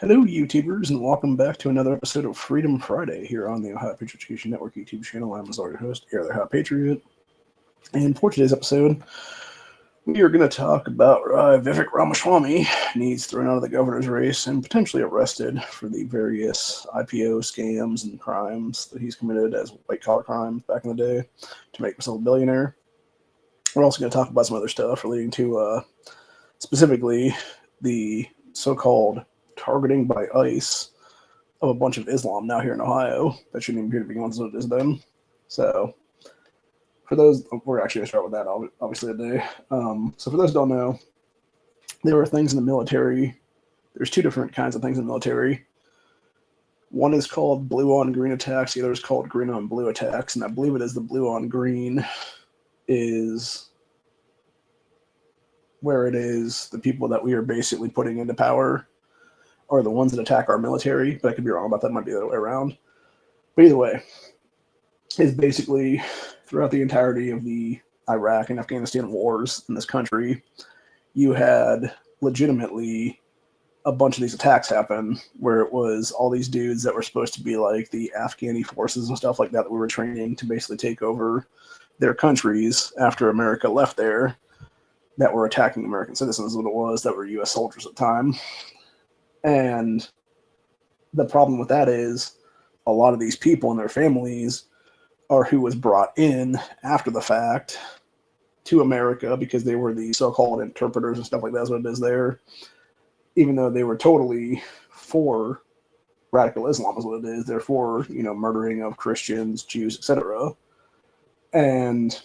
Hello, YouTubers, and welcome back to another episode of Freedom Friday here on the Ohio Patriot Education Network YouTube channel. I'm your host, Air the Ohio Patriot. And for today's episode, we are going to talk about Vivek Ramaswamy needs thrown out of the governor's race and potentially arrested for the various IPO scams and crimes that he's committed as white-collar crimes back in the day to make himself a billionaire. We're also going to talk about some other stuff relating to specifically the so-called targeting by ICE of a bunch of Islam now here in Ohio. That shouldn't even appear to be one what it is then. So, for those, we're actually going to start with that obviously today. So for those who don't know, there are things in the military. There's two different kinds of things in the military. One is called blue on green attacks. The other is called green on blue attacks. And I believe it is the blue on green is where it is the people that we are basically putting into power are the ones that attack our military, but I could be wrong about that. It might be the other way around. But either way, it's basically throughout the entirety of the Iraq and Afghanistan wars in this country, you had legitimately a bunch of these attacks happen where it was all these dudes that were supposed to be like the Afghani forces and stuff like that that we were training to basically take over their countries after America left there that were attacking American citizens, what it was, that were U.S. soldiers at the time. And the problem with that is a lot of these people and their families are who was brought in after the fact to America because they were the so-called interpreters and stuff like that is what it is there, even though they were totally for radical Islam is what it is. They're for, murdering of Christians, Jews, etc. And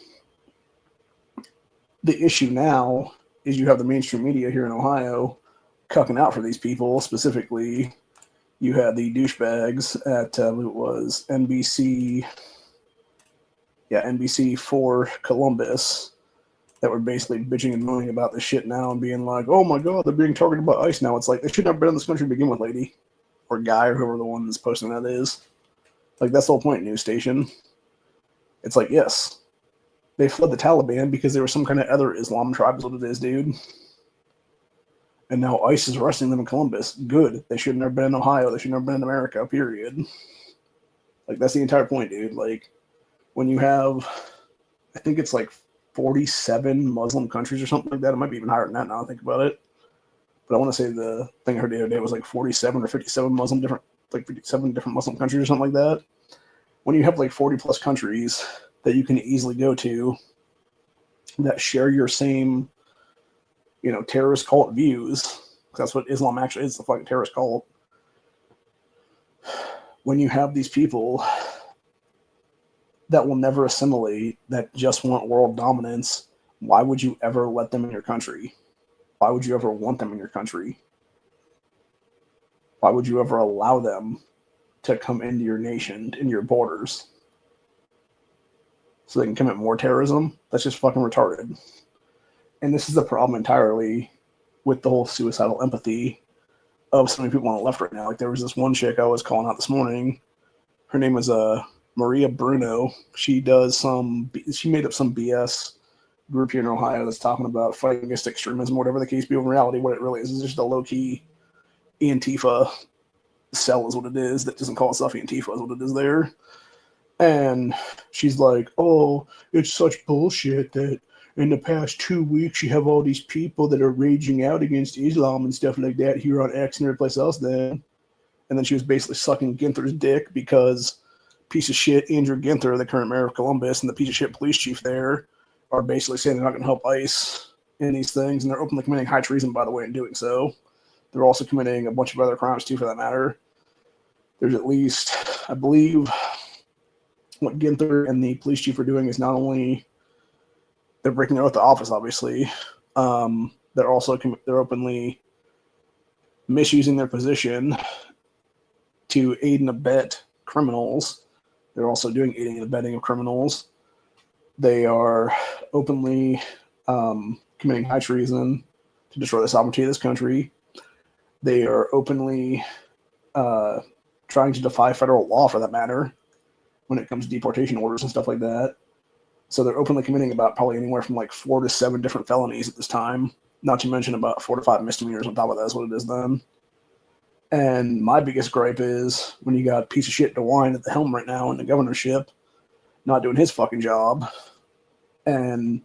the issue now is you have the mainstream media here in Ohio cucking out for these people. Specifically, you had the douchebags at it was NBC, NBC for Columbus that were basically bitching and moaning about this shit now and being like, "Oh my God, they're being targeted by ICE now." It's like they should never been in this country to begin with, lady or guy or whoever the one that's posting that is. Like that's the whole point. News station. It's like yes, they fled the Taliban because there was some kind of other Islam tribe, is what it is, dude. And now ICE is arresting them in Columbus. Good. They should have never been in Ohio. They should have never been in America, period. Like, that's the entire point, dude. Like, when you have, I think it's like 47 Muslim countries or something like that. It might be even higher than that now I think about it. But I want to say the thing I heard the other day was like 47 or 57 57 different Muslim countries or something like that. When you have like 40 plus countries that you can easily go to that share your same terrorist cult views. That's what Islam actually is, the fucking terrorist cult. When you have these people that will never assimilate, that just want world dominance, why would you ever let them in your country? Why would you ever want them in your country? Why would you ever allow them to come into your nation, into your borders, so they can commit more terrorism? That's just fucking retarded. And this is the problem entirely with the whole suicidal empathy of so many people on the left right now. Like there was this one chick I was calling out this morning. Her name is Maria Bruno. She made up some BS group here in Ohio that's talking about fighting against extremism, whatever the case be. In reality, what it really is just a low-key Antifa cell is what it is that doesn't call itself Antifa is what it is there. And she's like, oh, it's such bullshit that in the past 2 weeks, you have all these people that are raging out against Islam and stuff like that here on X and every place else then. And then she was basically sucking Ginther's dick because piece of shit Andrew Ginther, the current mayor of Columbus, and the piece of shit police chief there are basically saying they're not going to help ICE in these things. And they're openly committing high treason, by the way, in doing so. They're also committing a bunch of other crimes, too, for that matter. There's at least, I believe, what Ginther and the police chief are doing is not only they're breaking their oath to office, obviously. They're openly misusing their position to aid and abet criminals. They're also doing aiding and abetting of criminals. They are openly committing high treason to destroy the sovereignty of this country. They are openly trying to defy federal law, for that matter, when it comes to deportation orders and stuff like that. So they're openly committing about probably anywhere from like 4 to 7 different felonies at this time, not to mention about 4 to 5 misdemeanors on top of that is what it is then. And my biggest gripe is when you got a piece of shit DeWine at the helm right now in the governorship, not doing his fucking job, and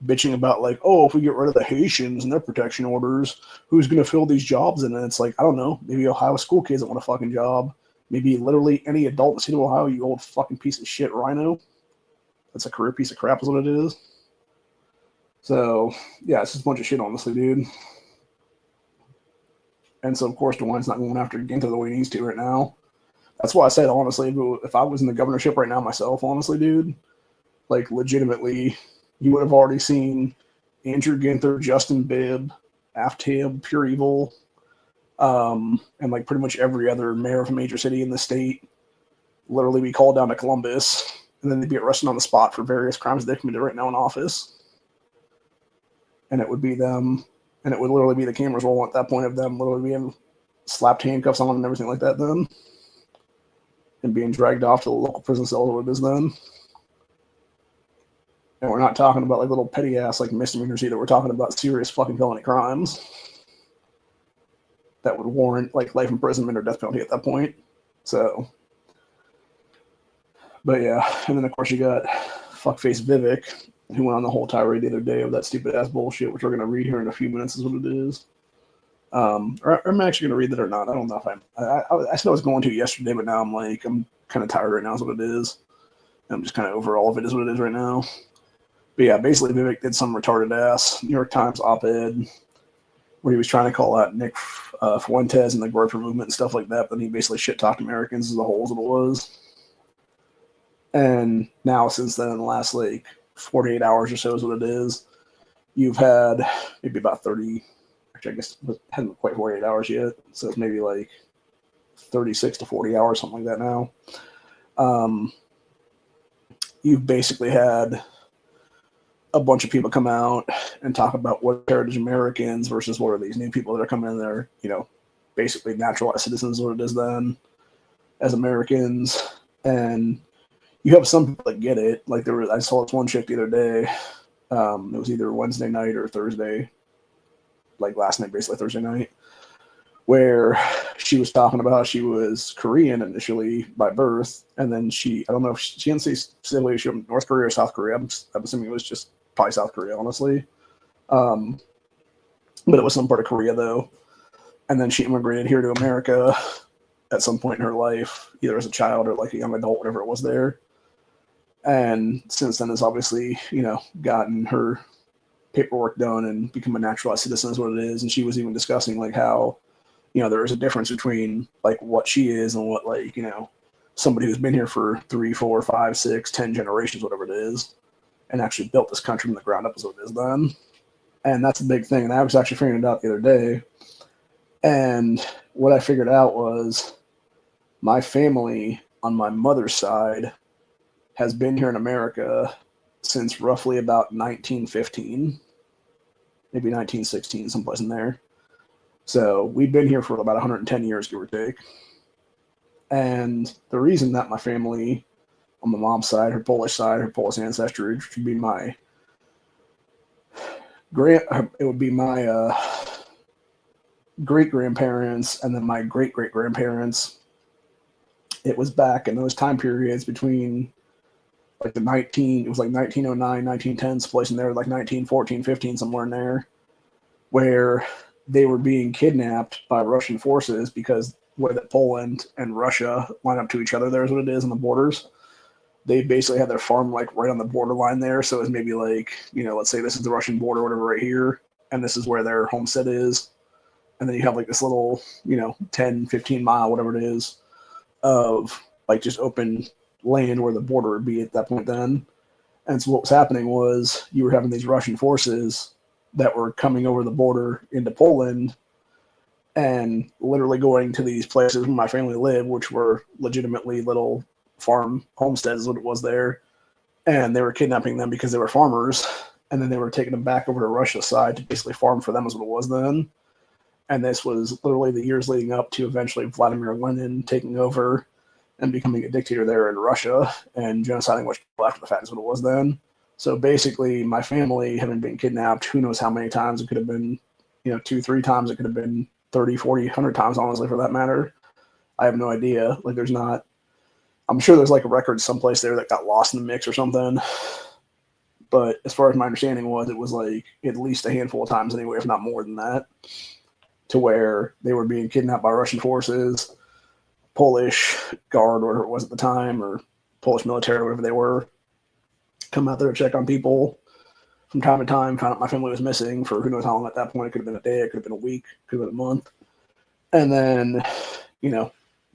bitching about like, oh, if we get rid of the Haitians and their protection orders, who's going to fill these jobs in? And it's like, I don't know, maybe Ohio school kids that want a fucking job. Maybe literally any adult in the state of Ohio, you old fucking piece of shit rhino. That's a career piece of crap is what it is. So, yeah, it's just a bunch of shit, honestly, dude. And so, of course, DeWine's not going after Ginter the way he needs to right now. That's why I said, honestly, if I was in the governorship right now myself, honestly, dude, like, legitimately, you would have already seen Andrew Ginter, Justin Bibb, Aftib, Pure Evil, and, like, pretty much every other mayor of a major city in the state literally be called down to Columbus, and then they'd be arrested on the spot for various crimes they committed right now in office. And it would be them, and it would literally be the cameras rolling at that point of them literally being slapped handcuffs on and everything like that then, and being dragged off to the local prison cell what it is then. And we're not talking about like little petty ass like misdemeanors either. We're talking about serious fucking felony crimes that would warrant like life imprisonment or death penalty at that point. So, but yeah, and then of course you got fuckface Vivek, who went on the whole tirade the other day of that stupid ass bullshit, which we're gonna read here in a few minutes is what it is. Or I'm actually gonna read that or not. I don't know if I said I was going to yesterday, but now I'm kind of tired right now is what it is. I'm just kind of over all of it is what it is right now. But yeah, basically Vivek did some retarded ass New York Times op-ed where he was trying to call out Nick Fuentes and the Groper movement and stuff like that, but he basically shit-talked Americans as a whole as what it was. And now since then, in the last like 48 hours or so is what it is, you've had maybe about 30, actually I guess it hasn't quite 48 hours yet, so it's maybe like 36 to 40 hours, something like that now. You've basically had a bunch of people come out and talk about what heritage Americans versus what are these new people that are coming in there, you know, basically naturalized citizens, what it is then, as Americans. And you have some people that get it. Like I saw this one chick the other day. It was either Wednesday night or Thursday, like last night, basically Thursday night, where she was talking about she was Korean initially by birth, and then I don't know if she didn't say specifically she was from North Korea or South Korea. I'm assuming it was just probably South Korea, honestly. But it was some part of Korea though. And then she immigrated here to America at some point in her life, either as a child or like a young adult, whatever it was there. And since then has obviously, you know, gotten her paperwork done and become a naturalized citizen is what it is. And she was even discussing like how, you know, there is a difference between like what she is and what like, you know, somebody who's been here for 3, 4, 5, 6, 10 generations, whatever it is, and actually built this country from the ground up is what it is then. And that's a big thing. And I was actually figuring it out the other day. And what I figured out was my family on my mother's side has been here in America since roughly about 1915, maybe 1916, someplace in there. So we've been here for about 110 years, give or take. And the reason that my family on my mom's side, her Polish ancestry, which would be my great-grandparents and then my great-great-grandparents. It was back in those time periods between like it was like 1909, 1910, someplace in there, like 1914, 15, somewhere in there, where they were being kidnapped by Russian forces because the way that Poland and Russia line up to each other, there's what it is on the borders. They basically had their farm like right on the borderline there. So it was maybe like, you know, let's say this is the Russian border, whatever, right here, and this is where their homestead is. And then you have like this little, you know, 10, 15 mile, whatever it is, of like just open land where the border would be at that point then. And so what was happening was you were having these Russian forces that were coming over the border into Poland and literally going to these places where my family lived, which were legitimately little farm homesteads is what it was there. And they were kidnapping them because they were farmers. And then they were taking them back over to Russia's side to basically farm for them is what it was then. And this was literally the years leading up to eventually Vladimir Lenin taking over and becoming a dictator there in Russia and genociding which people after the fact is what it was then. So basically, my family having been kidnapped, who knows how many times, it could have been, you know, 2, 3 times, it could have been 30, 40, 100 times, honestly, for that matter. I have no idea. Like, there's not, I'm sure there's like a record someplace there that got lost in the mix or something. But as far as my understanding was, it was like at least a handful of times anyway, if not more than that, to where they were being kidnapped by Russian forces, Polish guard, or whatever it was at the time, or Polish military, or whatever they were, come out there to check on people from time to time, found out my family was missing for who knows how long at that point. It could have been a day, it could have been a week, it could have been a month. And then,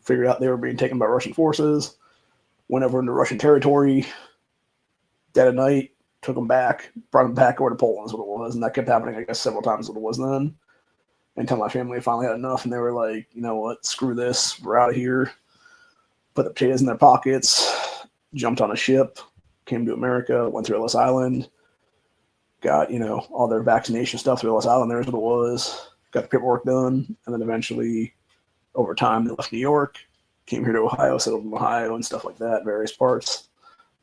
figured out they were being taken by Russian forces, went over into Russian territory, dead of night, took them back, brought them back over to Poland is what it was. And that kept happening, I guess, several times what it was then. Until my family finally had enough and they were like, you know what, screw this, we're out of here. Put the potatoes in their pockets, jumped on a ship, came to America, went through Ellis Island, got, all their vaccination stuff through Ellis Island, there's what it was, got the paperwork done, and then eventually, over time, they left New York, came here to Ohio, settled in Ohio and stuff like that, various parts.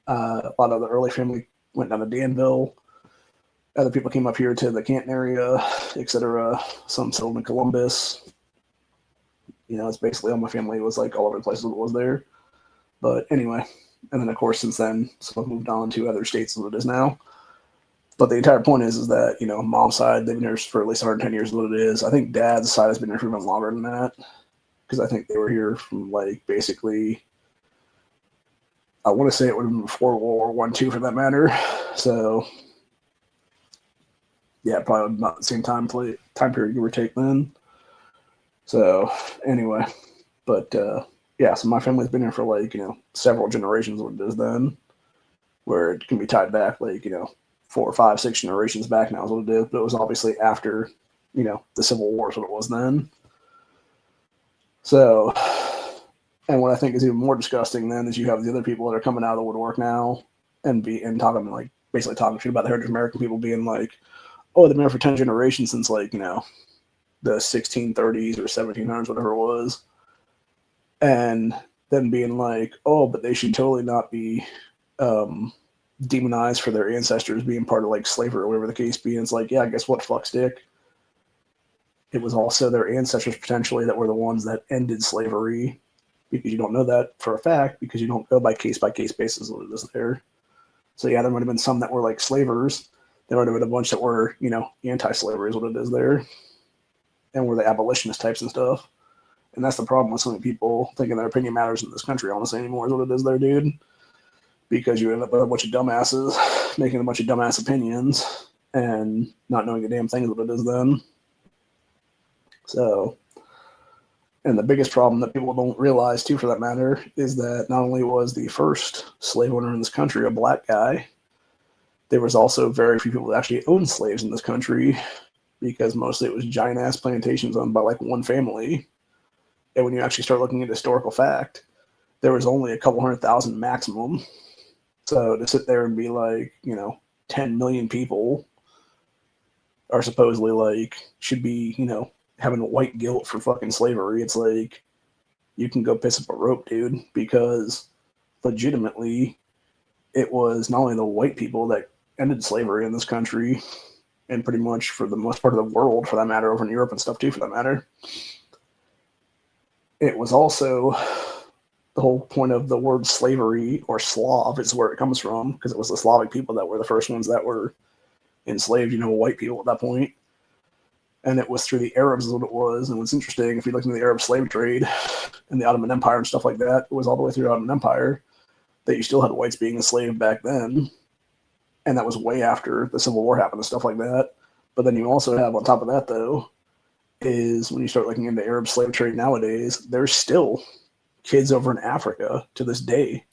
A lot of the early family went down to Danville. Other people came up here to the Canton area, etc. Some settled in Columbus. It's basically all my family was like all over the places that was there. But anyway, and then of course since then, some have moved on to other states than it is now. But the entire point is that, mom's side, they've been here for at least 110 years is what it is. I think dad's side has been here for even longer than that. Because I think they were here from like basically, I want to say it would have been before World War I, II for that matter. So yeah, probably about the same time period, give or take then. So anyway, but so my family's been here for like, several generations what it is then, where it can be tied back like, 4, 5, 6 generations back now is what it is. But it was obviously after, the Civil War is what it was then. So, and what I think is even more disgusting then is you have the other people that are coming out of the woodwork now and talking like basically talking shit about the heritage American people being like, oh, they've been here for 10 generations since like, the 1630s or 1700s, whatever it was. And then being like, oh, but they should totally not be demonized for their ancestors being part of like slavery or whatever the case be. And it's like, yeah, guess what, fuck stick. It was also their ancestors potentially that were the ones that ended slavery, because you don't know that for a fact because you don't go by case basis what it is there. So yeah, there might have been some that were like slavers. There might have been a bunch that were, anti-slavery is what it is there, and were the abolitionist types and stuff. And that's the problem with so many people thinking their opinion matters in this country, honestly, anymore is what it is there, dude. Because you end up with a bunch of dumbasses making a bunch of dumbass opinions and not knowing a damn thing is what it is then. So, and the biggest problem that people don't realize, too, for that matter, is that not only was the first slave owner in this country a black guy, there was also very few people that actually owned slaves in this country, because mostly it was giant-ass plantations owned by, like, one family. And when you actually start looking at historical fact, there was only a couple 100,000 maximum. So to sit there and be like, 10 million people are supposedly, like, should be, having white guilt for fucking slavery, it's like, you can go piss up a rope, dude, because legitimately it was not only the white people that ended slavery in this country, and pretty much for the most part of the world, for that matter, over in Europe and stuff too, for that matter. It was also the whole point of the word slavery, or Slav is where it comes from, because it was the Slavic people that were the first ones that were enslaved, white people at that point. And it was through the Arabs is what it was. And what's interesting, if you look into the Arab slave trade and the Ottoman Empire and stuff like that, it was all the way through the Ottoman Empire that you still had whites being enslaved back then. And that was way after the Civil War happened and stuff like that. But then you also have, on top of that, though, is when you start looking into Arab slave trade nowadays, there's still kids over in Africa to this day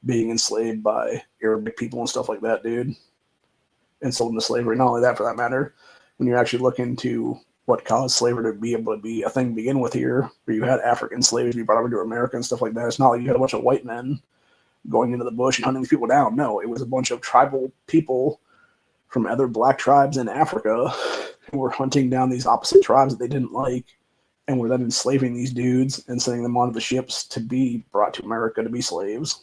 being enslaved by Arabic people and stuff like that, dude, and sold into slavery. Not only that, for that matter, when you actually look into what caused slavery to be able to be a thing to begin with here, where you had African slaves be brought over to America and stuff like that, it's not like you had a bunch of white men going into the bush and hunting these people down. No, it was a bunch of tribal people from other black tribes in Africa who were hunting down these opposite tribes that they didn't like, and were then enslaving these dudes and sending them onto the ships to be brought to America to be slaves.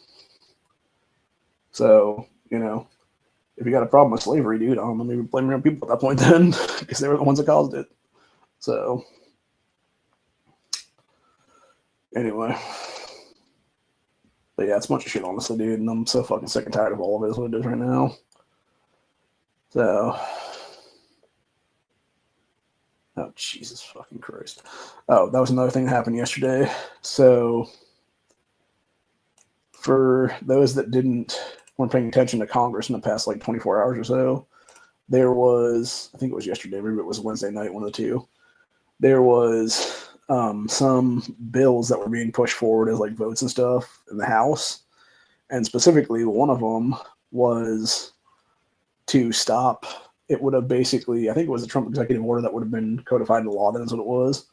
So, if you got a problem with slavery, dude, maybe blame your own people at that point then, because they were the ones that caused it. So, Anyway. But yeah, it's a bunch of shit, honestly, dude. And I'm so fucking sick and tired of all of it, is what it is right now. So. Oh, Jesus fucking Christ. Oh, that was another thing that happened yesterday. So, for those that weren't paying attention to Congress in the past, 24 hours or so, there was, I think it was yesterday, maybe it was Wednesday night, one of the two, there was some bills that were being pushed forward as votes and stuff in the House. And specifically, one of them was to stop. It would have basically, I think it was a Trump executive order that would have been codified into law. That's what it was.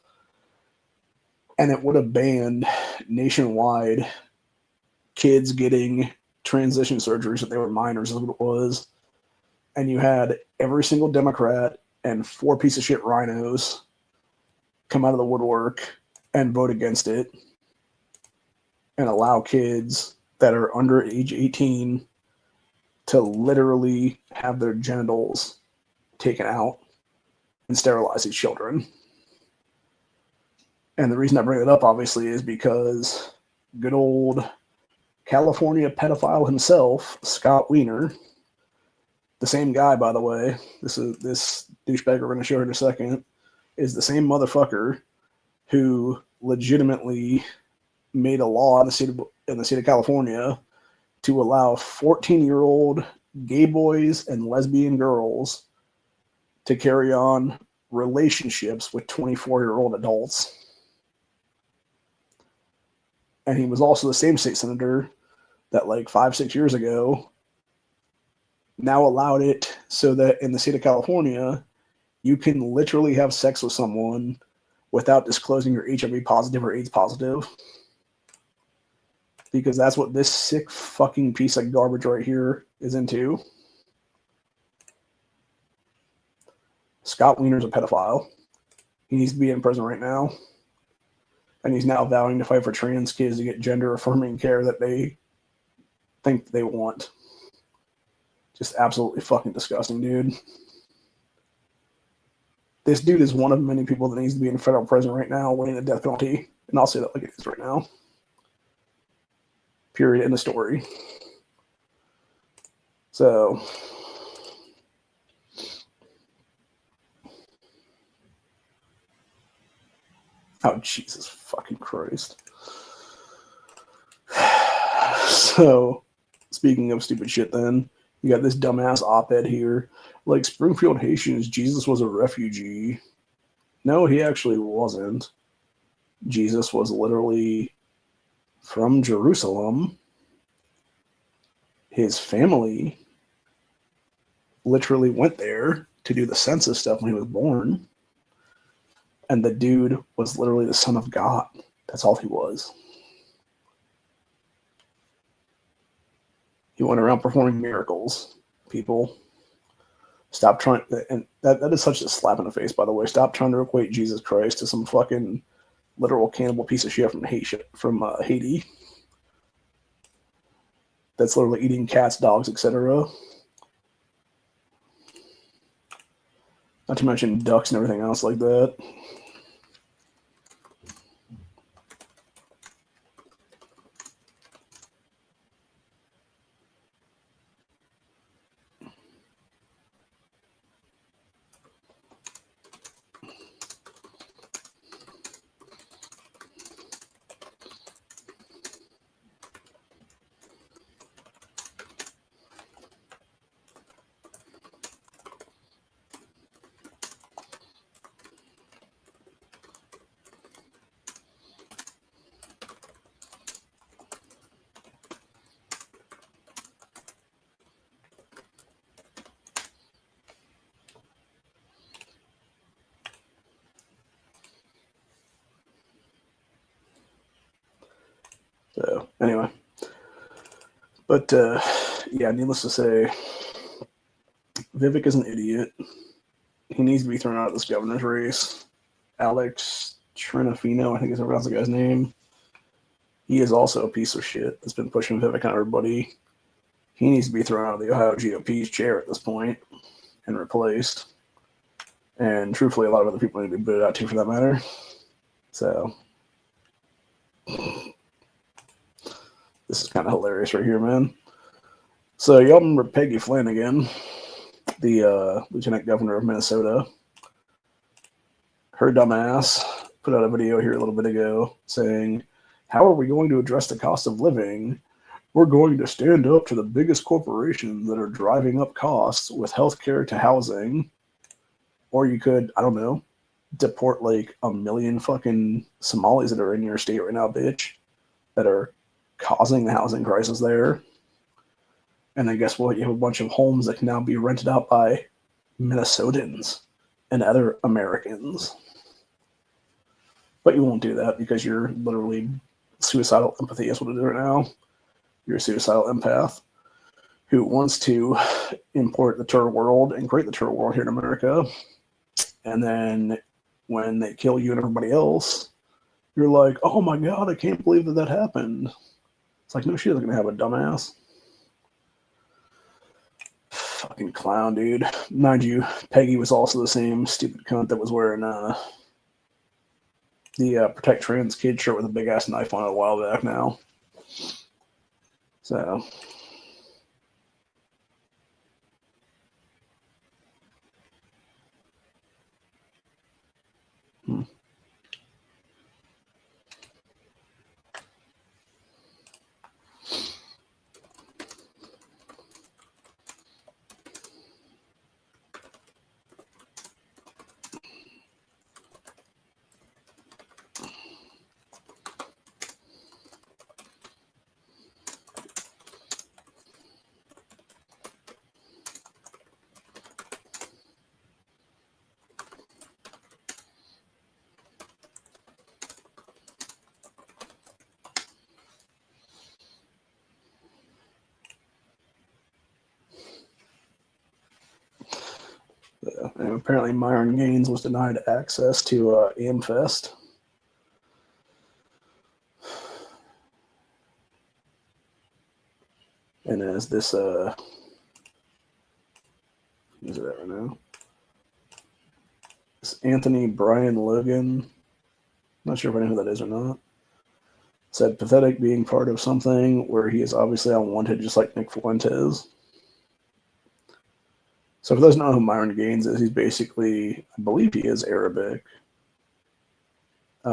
And it would have banned nationwide kids getting transition surgeries if they were minors, is what it was. And you had every single Democrat and 4 piece of shit rhinos come out of the woodwork and vote against it and allow kids that are under age 18 to literally have their genitals taken out and sterilize these children. And the reason I bring it up, obviously, is because good old California pedophile himself, Scott Wiener, the same guy, by the way, this douchebag we're going to show here in a second, is the same motherfucker who legitimately made a law in the state of California to allow 14-year-old gay boys and lesbian girls to carry on relationships with 24-year-old adults. And he was also the same state senator that 5-6 years ago now allowed it so that in the state of California, you can literally have sex with someone without disclosing you're HIV positive or AIDS positive. Because that's what this sick fucking piece of garbage right here is into. Scott Wiener's a pedophile. He needs to be in prison right now. And he's now vowing to fight for trans kids to get gender-affirming care that they think they want. Just absolutely fucking disgusting, dude. This dude is one of many people that needs to be in federal prison right now waiting the death penalty. And I'll say that like it is right now. Period. End of story. So, oh, Jesus fucking Christ. So, speaking of stupid shit then, you got this dumbass op-ed here. Springfield Haitians, Jesus was a refugee. No, he actually wasn't. Jesus was literally from Jerusalem. His family literally went there to do the census stuff when he was born. And the dude was literally the son of God. That's all he was. He went around performing miracles. People, stop trying, and that is such a slap in the face, by the way. Stop trying to equate Jesus Christ to some fucking literal cannibal piece of shit from Haiti. That's literally eating cats, dogs, etc. Not to mention ducks and everything else like that. So, anyway. But, yeah, needless to say, Vivek is an idiot. He needs to be thrown out of this governor's race. Alex Trinafino, I think is how the guy's name. He is also a piece of shit that's been pushing Vivek on everybody. He needs to be thrown out of the Ohio GOP's chair at this point and replaced. And truthfully, a lot of other people need to be booted out too, for that matter. So, This is kind of hilarious right here, man. So y'all remember Peggy Flanagan, the lieutenant governor of Minnesota? Her dumbass put out a video here a little bit ago saying, how are we going to address the cost of living? We're going to stand up to the biggest corporations that are driving up costs with healthcare to housing. Or you could, I don't know, deport like 1 million fucking Somalis that are in your state right now, bitch, that are causing the housing crisis there. And then guess what? You have a bunch of homes that can now be rented out by Minnesotans and other Americans. But you won't do that because you're literally suicidal empathy is what it is right now. You're a suicidal empath who wants to import the tour world and create the tour world here in America. And then when they kill you and everybody else, you're like, oh my God, I can't believe that happened. It's like, no, she doesn't have a dumbass. Fucking clown, dude. Mind you, Peggy was also the same stupid cunt that was wearing the Protect Trans Kid shirt with a big ass knife on it a while back now. So. And apparently Myron Gaines was denied access to AmFest. And as this, is it right now? This Anthony Brian Logan, not sure if I know who that is or not, said pathetic being part of something where he is obviously unwanted, just like Nick Fuentes. So for those who don't know who Myron Gaines is, he's basically, I believe he is Arabic. I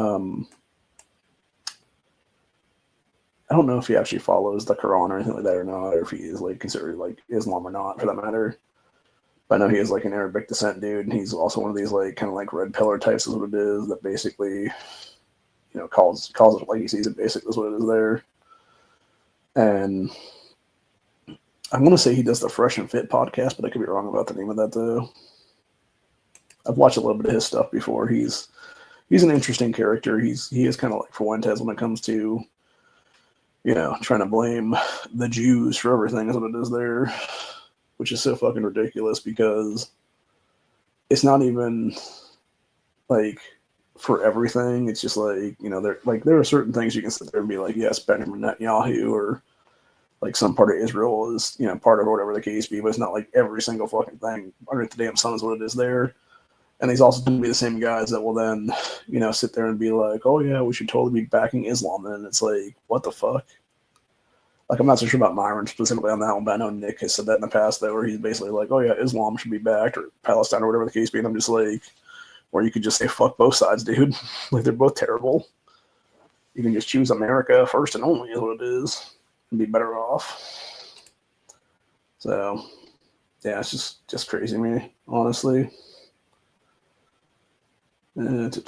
don't know if he actually follows the Quran or anything like that or not, or if he is like considered like Islam or not, for that matter. But I know he is like an Arabic descent dude, and he's also one of these like kind of like red pillar types is what it is, that basically, you know, calls it like he sees it, basically is what it is there. And I'm going to say he does the Fresh and Fit podcast, but I could be wrong about the name of that, though. I've watched a little bit of his stuff before. He's an interesting character. He is kind of like Fuentes when it comes to, you know, trying to blame the Jews for everything is what it is there, which is so fucking ridiculous because it's not even like for everything. It's just like, you know, there are certain things you can sit there and be like, yes, Benjamin Netanyahu or like some part of Israel is, you know, part of whatever the case be, but it's not like every single fucking thing underneath the damn sun is what it is there. And these also tend to be the same guys that will then, you know, sit there and be like, oh yeah, we should totally be backing Islam. And it's like, what the fuck? Like, I'm not so sure about Myron specifically on that one, but I know Nick has said that in the past, though, where he's basically like, oh yeah, Islam should be backed, or Palestine, or whatever the case be. And I'm just like, or you could just say, fuck both sides, dude. Like, they're both terrible. You can just choose America first and only is what it is, and be better off. So, yeah, it's just crazy to me, honestly. Let's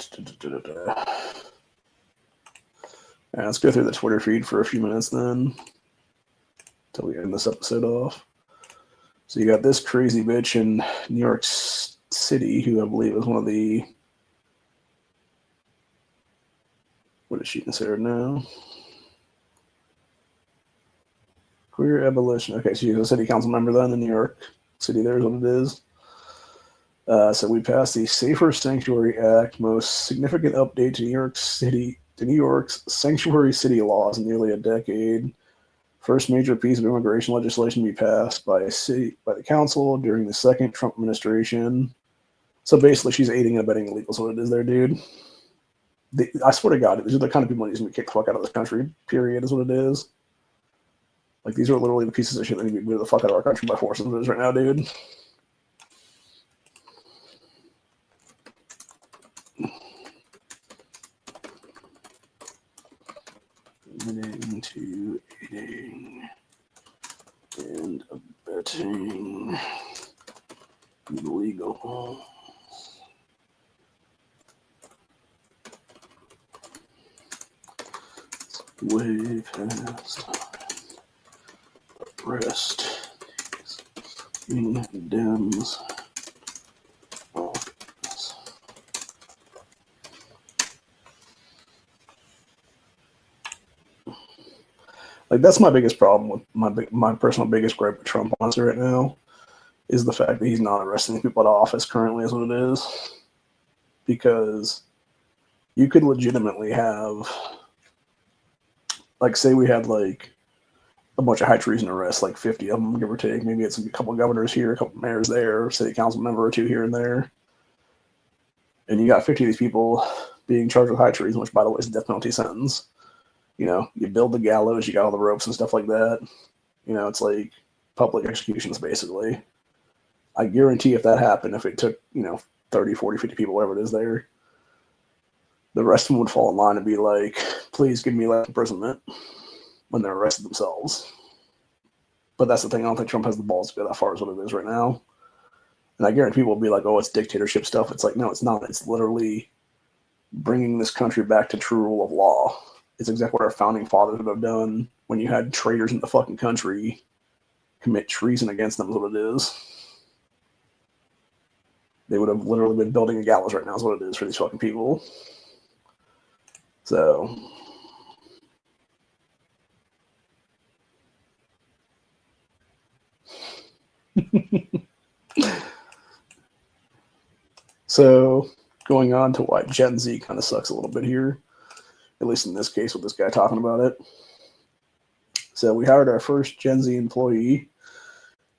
go through the Twitter feed for a few minutes then, until we end this episode off. So you got this crazy bitch in New York City, who I believe is one of the, what is she considered now? Queer abolition. Okay, so she's a city council member then in New York City. There's what it is. So we passed the Safer Sanctuary Act, most significant update to New York's sanctuary city laws in nearly a decade. First major piece of immigration legislation to be passed by the council during the second Trump administration. So basically, she's aiding and abetting illegals. What it is there, dude. I swear to God, these are the kind of people that need to be kicked the fuck out of this country. Period, is what it is. Like, these are literally the pieces of shit that need to be moved the fuck out of our country by force right now, dude. Admitting to aiding and abetting illegal way past arrest condemns office. Like, that's my biggest problem with my personal biggest gripe with Trump honestly right now is the fact that he's not arresting people out of office currently is what it is. Because you could legitimately have, like, say we had like a bunch of high treason arrests, like 50 of them, give or take. Maybe it's a couple of governors here, a couple of mayors there, city council member or two here and there. And you got 50 of these people being charged with high treason, which, by the way, is a death penalty sentence. You know, you build the gallows, you got all the ropes and stuff like that. You know, it's like public executions, basically. I guarantee if that happened, if it took, 30, 40, 50 people, whatever it is there, the rest of them would fall in line and be like, please give me life imprisonment when they're arrested themselves. But that's the thing. I don't think Trump has the balls to go that far as what it is right now. And I guarantee people will be like, oh, it's dictatorship stuff. It's like, no, it's not. It's literally bringing this country back to true rule of law. It's exactly what our founding fathers would have done when you had traitors in the fucking country commit treason against them is what it is. They would have literally been building a gallows right now is what it is for these fucking people. So so going on to why Gen Z kind of sucks a little bit here, at least in this case with this guy talking about it. So we hired our first Gen Z employee,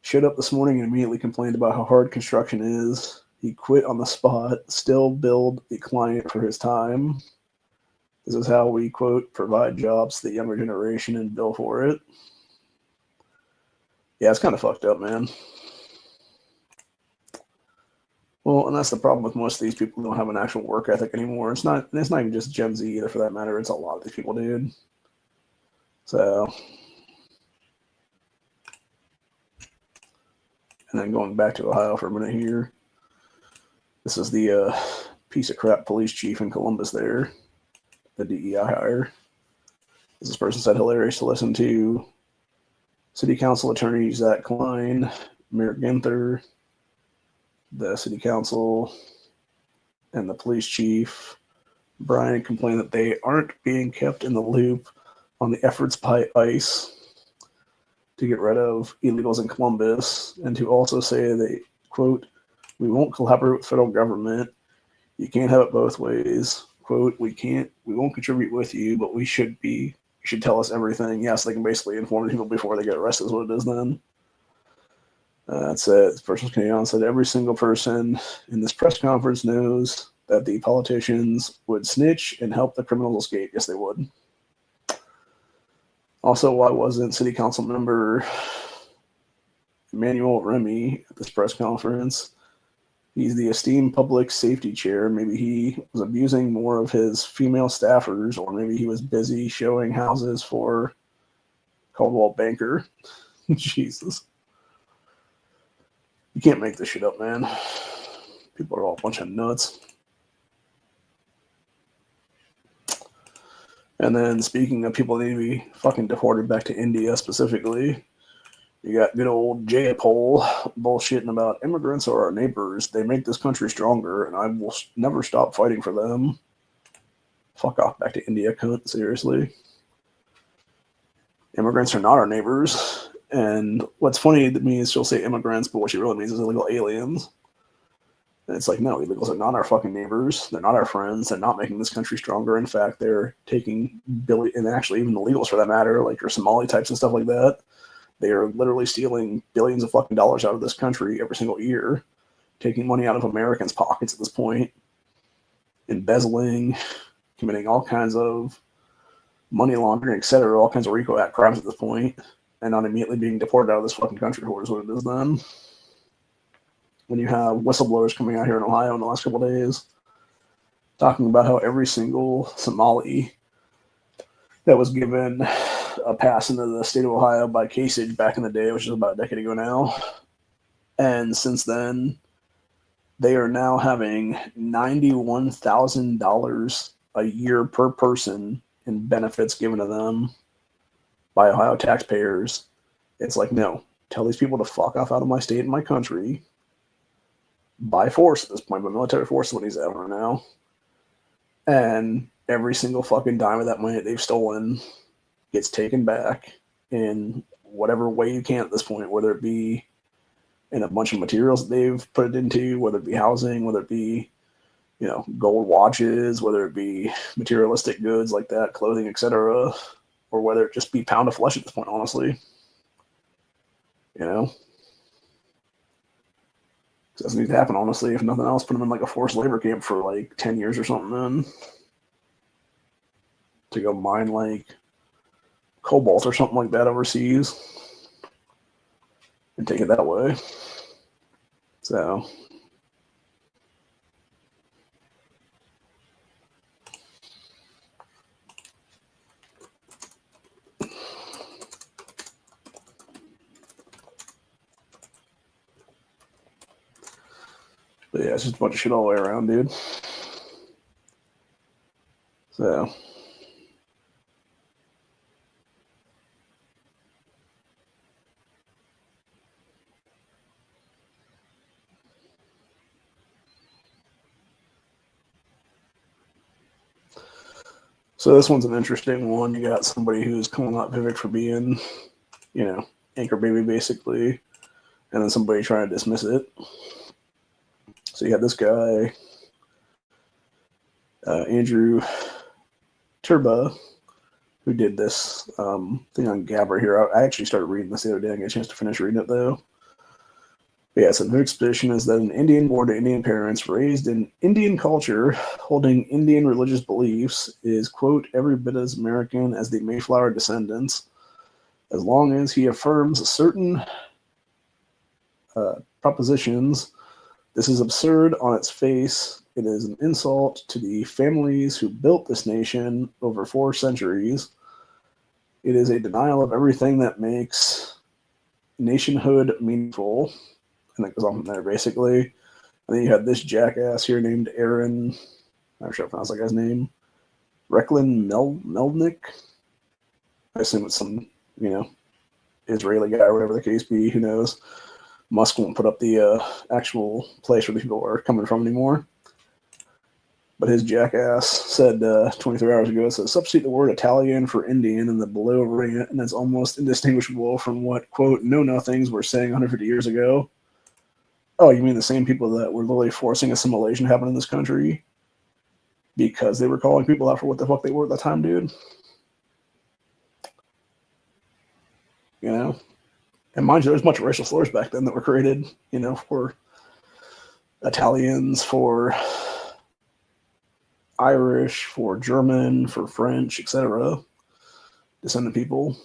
showed up this morning and immediately complained about how hard construction is. He quit on the spot, still billed the client for his time. This is how we, quote, provide jobs to the younger generation and bill for it. Yeah, it's kind of fucked up, man. Well, and that's the problem with most of these people who don't have an actual work ethic anymore. It's not even just Gen Z either, for that matter. It's a lot of these people, dude. So, and then going back to Ohio for a minute here. This is the piece of crap police chief in Columbus there, the DEI hire. This person said hilarious to listen to. City Council Attorney Zach Klein, Mayor Ginther, the City Council, and the police chief, Brian, complained that they aren't being kept in the loop on the efforts by ICE to get rid of illegals in Columbus, and to also say they, quote, we won't collaborate with federal government. You can't have it both ways. Quote, we won't contribute with you, but you should tell us everything. Yes, they can basically inform people before they get arrested is what it is then. That's it. This person's coming on said every single person in this press conference knows that the politicians would snitch and help the criminals escape. Yes, they would. Also, why wasn't City Council member Emmanuel Remy at this press conference? He's the esteemed public safety chair. Maybe he was abusing more of his female staffers, or maybe he was busy showing houses for Coldwell Banker. Jesus. You can't make this shit up, man. People are all a bunch of nuts. And then speaking of people that need to be fucking deported back to India specifically, you got good old Jayapol bullshitting about immigrants are our neighbors. They make this country stronger, and I will never stop fighting for them. Fuck off back to India, cunt. Seriously. Immigrants are not our neighbors. And what's funny to me is she'll say immigrants, but what she really means is illegal aliens. And it's like, no, illegals are not our fucking neighbors. They're not our friends. They're not making this country stronger. In fact, they're taking and actually even the illegals for that matter, like your Somali types and stuff like that. They are literally stealing billions of fucking dollars out of this country every single year, taking money out of Americans' pockets at this point, embezzling, committing all kinds of money laundering, etc., all kinds of RICO Act crimes at this point. and not immediately being deported out of this fucking country for is what it is then. When you have whistleblowers coming out here in Ohio in the last couple of days talking about how every single Somali that was given a pass into the state of Ohio by Kasich back in the day, which is about a decade ago now, and since then, they are now having $91,000 a year per person in benefits given to them by Ohio taxpayers. It's like, no, tell these people to fuck off out of my state and my country by force at this point, but military force is what he's at right now. And every single fucking dime of that money that they've stolen gets taken back in whatever way you can at this point, whether it be in a bunch of materials that they've put it into, whether it be housing, whether it be, you know, gold watches, whether it be materialistic goods like that, clothing, etc., or whether it just be pound of flesh at this point, honestly. You know? It doesn't need to happen, honestly. If nothing else, put them in like a forced labor camp for like 10 years or something then. To go mine like cobalt or something like that overseas. And take it that way. So. But yeah, it's just a bunch of shit all the way around, dude. So. So this one's an interesting one. You got somebody who's calling out Vivek for being, you know, anchor baby basically, and then somebody trying to dismiss it. So you have this guy, Andrew Turba, who did this thing on Gabber here. I actually started reading this the other day. I didn't get a chance to finish reading it though. But yeah, so Vivek's position is that an Indian born to Indian parents, raised in Indian culture, holding Indian religious beliefs, is, quote, every bit as American as the Mayflower descendants, as long as he affirms certain propositions. This is absurd on its face. It is an insult to the families who built this nation over 4 centuries. It is a denial of everything that makes nationhood meaningful. And that goes on from there, basically. And then you have this jackass here named Aaron, I'm not sure if I pronounced that guy's name, Recklin Melnick. I assume it's some, you know, Israeli guy or whatever the case be, who knows. Musk won't put up the actual place where the people are coming from anymore. But his jackass said 23 hours ago, so substitute the word Italian for Indian in the below rant, and it's almost indistinguishable from what, quote, know-nothings were saying 150 years ago. Oh, you mean the same people that were literally forcing assimilation to happen in this country because they were calling people out for what the fuck they were at the time, dude? You know? And mind you, there's a bunch of racial slurs back then that were created, you know, for Italians, for Irish, for German, for French, etc. Descendant people.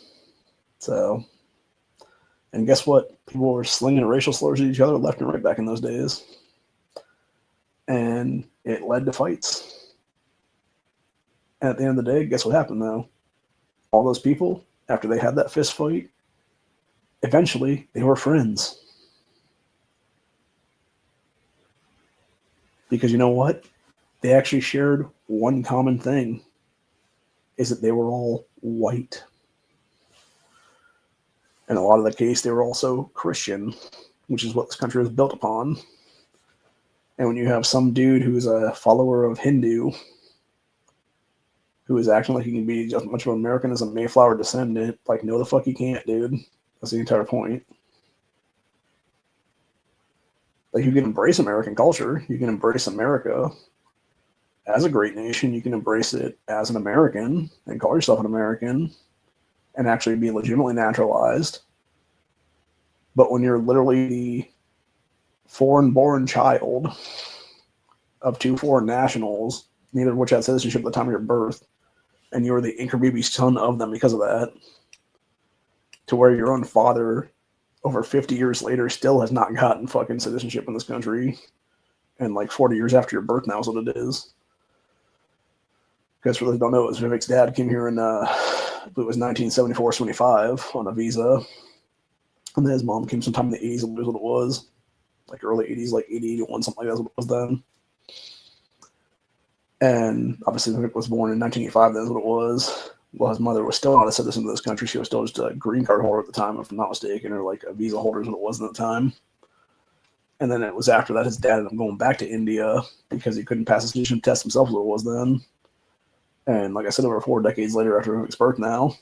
So, and guess what? People were slinging racial slurs at each other left and right back in those days. And it led to fights. And at the end of the day, guess what happened, though? All those people, after they had that fist fight, eventually they were friends. Because you know what? They actually shared one common thing, is that they were all white. In a lot of the case, they were also Christian, which is what this country was built upon. And when you have some dude who's a follower of Hindu, who is acting like he can be just as much of an American as a Mayflower descendant, like, no the fuck you can't, dude. That's the entire point. Like, you can embrace American culture. You can embrace America as a great nation. You can embrace it as an American and call yourself an American and actually be legitimately naturalized. But when you're literally the foreign-born child of 2 foreign nationals, neither of which had citizenship at the time of your birth, and you're the anchor baby son of them because of that, to where your own father, over 50 years later, still has not gotten fucking citizenship in this country. And like 40 years after your birth now is what it is. Because for those who don't know, it was Vivek's dad came here in, I believe it was 1974, 75 on a visa. And then his mom came sometime in the 80s, and was what it was. Like early 80s, like 80, 81, something like that was what it was then. And obviously Vivek was born in 1985, that's what it was. Well, his mother was still not a citizen of this country. She was still just a green card holder at the time, if I'm not mistaken, or like a visa holder is what it was at the time. And then it was after that his dad ended up going back to India because he couldn't pass the citizenship test himself as it was then. And like I said, over 4 decades later after Vivek's birth now,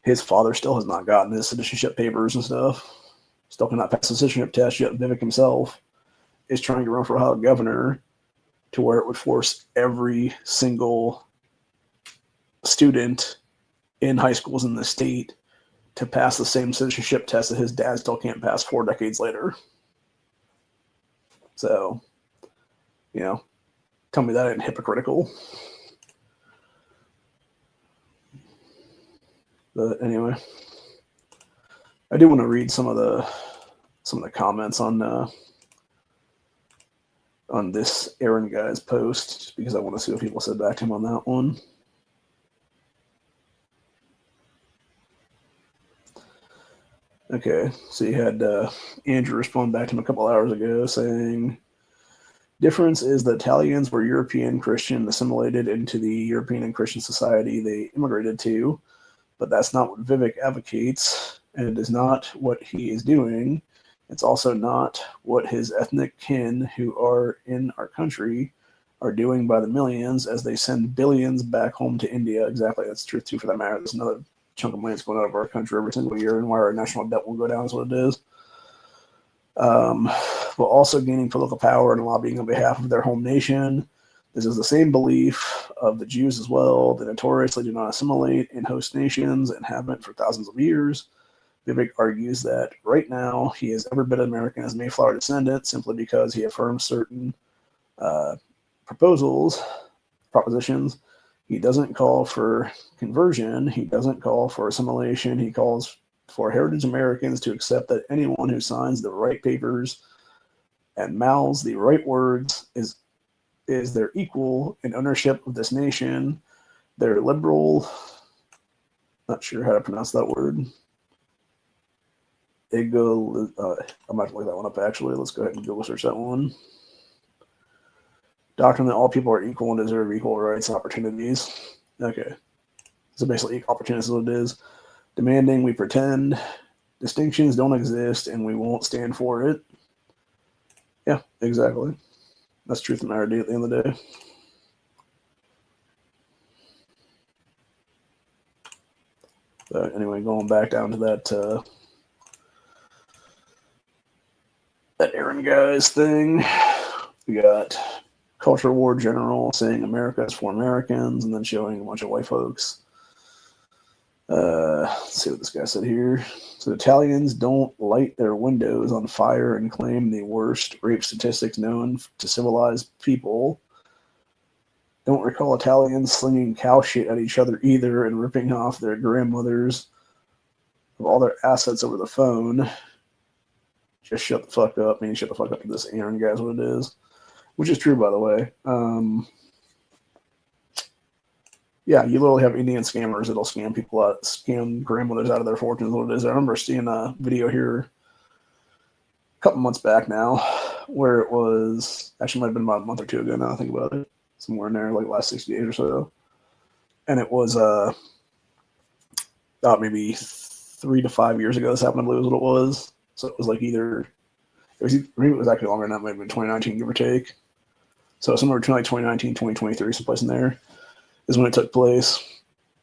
his father still has not gotten his citizenship papers and stuff. Still cannot pass the citizenship test yet. Vivek himself is trying to run for Ohio governor to where it would force every single student in high schools in the state to pass the same citizenship test that his dad still can't pass 4 decades later. So, tell me that ain't hypocritical. But anyway, I do want to read some of the comments on this Aaron guy's post, just because I want to see what people said back to him on that one. Okay, so you had Andrew respond back to him a couple hours ago saying, difference is the Italians were European Christian assimilated into the European and Christian society they immigrated to, but that's not what Vivek advocates, and it is not what he is doing. It's also not what his ethnic kin who are in our country are doing by the millions as they send billions back home to India. Exactly, that's true too for that matter. There's another chunk of money that's going out of our country every single year, and why our national debt will go down is what it is. While also gaining political power and lobbying on behalf of their home nation. This is the same belief of the Jews as well. They notoriously do not assimilate in host nations and haven't for thousands of years. Vivek argues that right now he is every bit American as Mayflower descendant simply because he affirms certain propositions. He doesn't call for conversion. He doesn't call for assimilation. He calls for heritage Americans to accept that anyone who signs the right papers and mouths the right words is their equal in ownership of this nation. They're liberal. Not sure how to pronounce that word. I'm going to look that one up actually. Let's go ahead and Google search that one. Doctrine that all people are equal and deserve equal rights and opportunities. Okay. So basically, equal opportunities is what it is. Demanding we pretend distinctions don't exist and we won't stand for it. Yeah, exactly. That's truth and narrative at the end of the day. But anyway, going back down to that Aaron guy's thing, we got Culture War General saying America is for Americans, and then showing a bunch of white folks. Let's see what this guy said here. So Italians don't light their windows on fire and claim the worst rape statistics known to civilized people. Don't recall Italians slinging cow shit at each other either and ripping off their grandmothers of all their assets over the phone. Just shut the fuck up. I mean, shut the fuck up to this Aaron guy's what it is. Which is true, by the way. Yeah, you literally have Indian scammers that'll scam people out, scam grandmothers out of their fortunes, what it is. I remember seeing a video here a couple months back now where it was, actually might have been about a month or two ago now I think about it, somewhere in there, like last 60 days or so. And it was about maybe 3 to 5 years ago this happened, I believe was what it was. So it was like maybe it was actually longer than that, might have been 2019, give or take. So somewhere between like 2019, 2023, someplace in there is when it took place.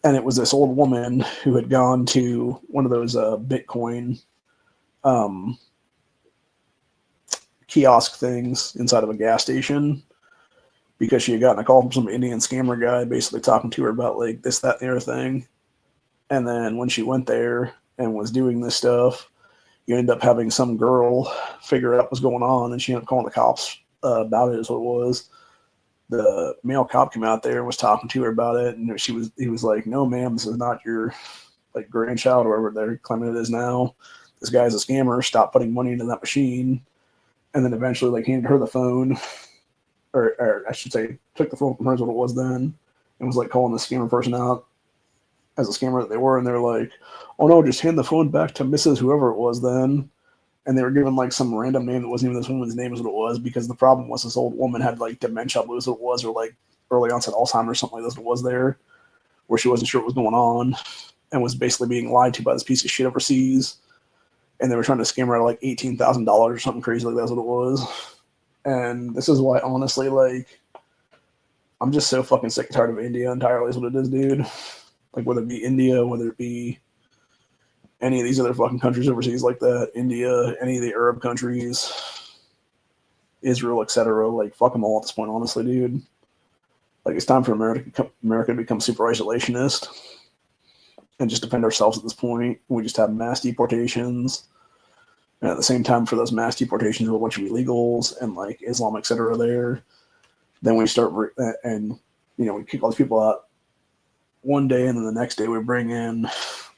And it was this old woman who had gone to one of those Bitcoin kiosk things inside of a gas station because she had gotten a call from some Indian scammer guy basically talking to her about like this, that, and the other thing. And then when she went there and was doing this stuff, you end up having some girl figure out what's going on, and she ended up calling the cops about it is what it was. The male cop came out there and was talking to her about it, and he was like, no, ma'am, this is not your like grandchild, or whatever they're claiming it is now. This guy's a scammer, stopped putting money into that machine, and then eventually like handed her the phone, or I should say, took the phone from her, what it was then, and was like calling the scammer person out as a scammer that they were, and they're like, "Oh no, just hand the phone back to Mrs. Whoever it was then." And they were given like some random name that wasn't even this woman's name, is what it was, because the problem was this old woman had like dementia, I believe was what it was, or like early onset Alzheimer's or something like this. What it was there, where she wasn't sure what was going on, and was basically being lied to by this piece of shit overseas. And they were trying to scam her out of like $18,000 or something crazy like that's what it was. And this is why, honestly, like, I'm just so fucking sick and tired of India entirely, is what it is, dude. Like, whether it be India, whether it be any of these other fucking countries overseas like that, India, any of the Arab countries, Israel, etc. Like, fuck them all at this point, honestly, dude. Like, it's time for America to become super isolationist and just defend ourselves at this point. We just have mass deportations. And at the same time, for those mass deportations, a bunch of illegals and like Islam, etc. there. Then we start, and we kick all these people out one day, and then the next day we bring in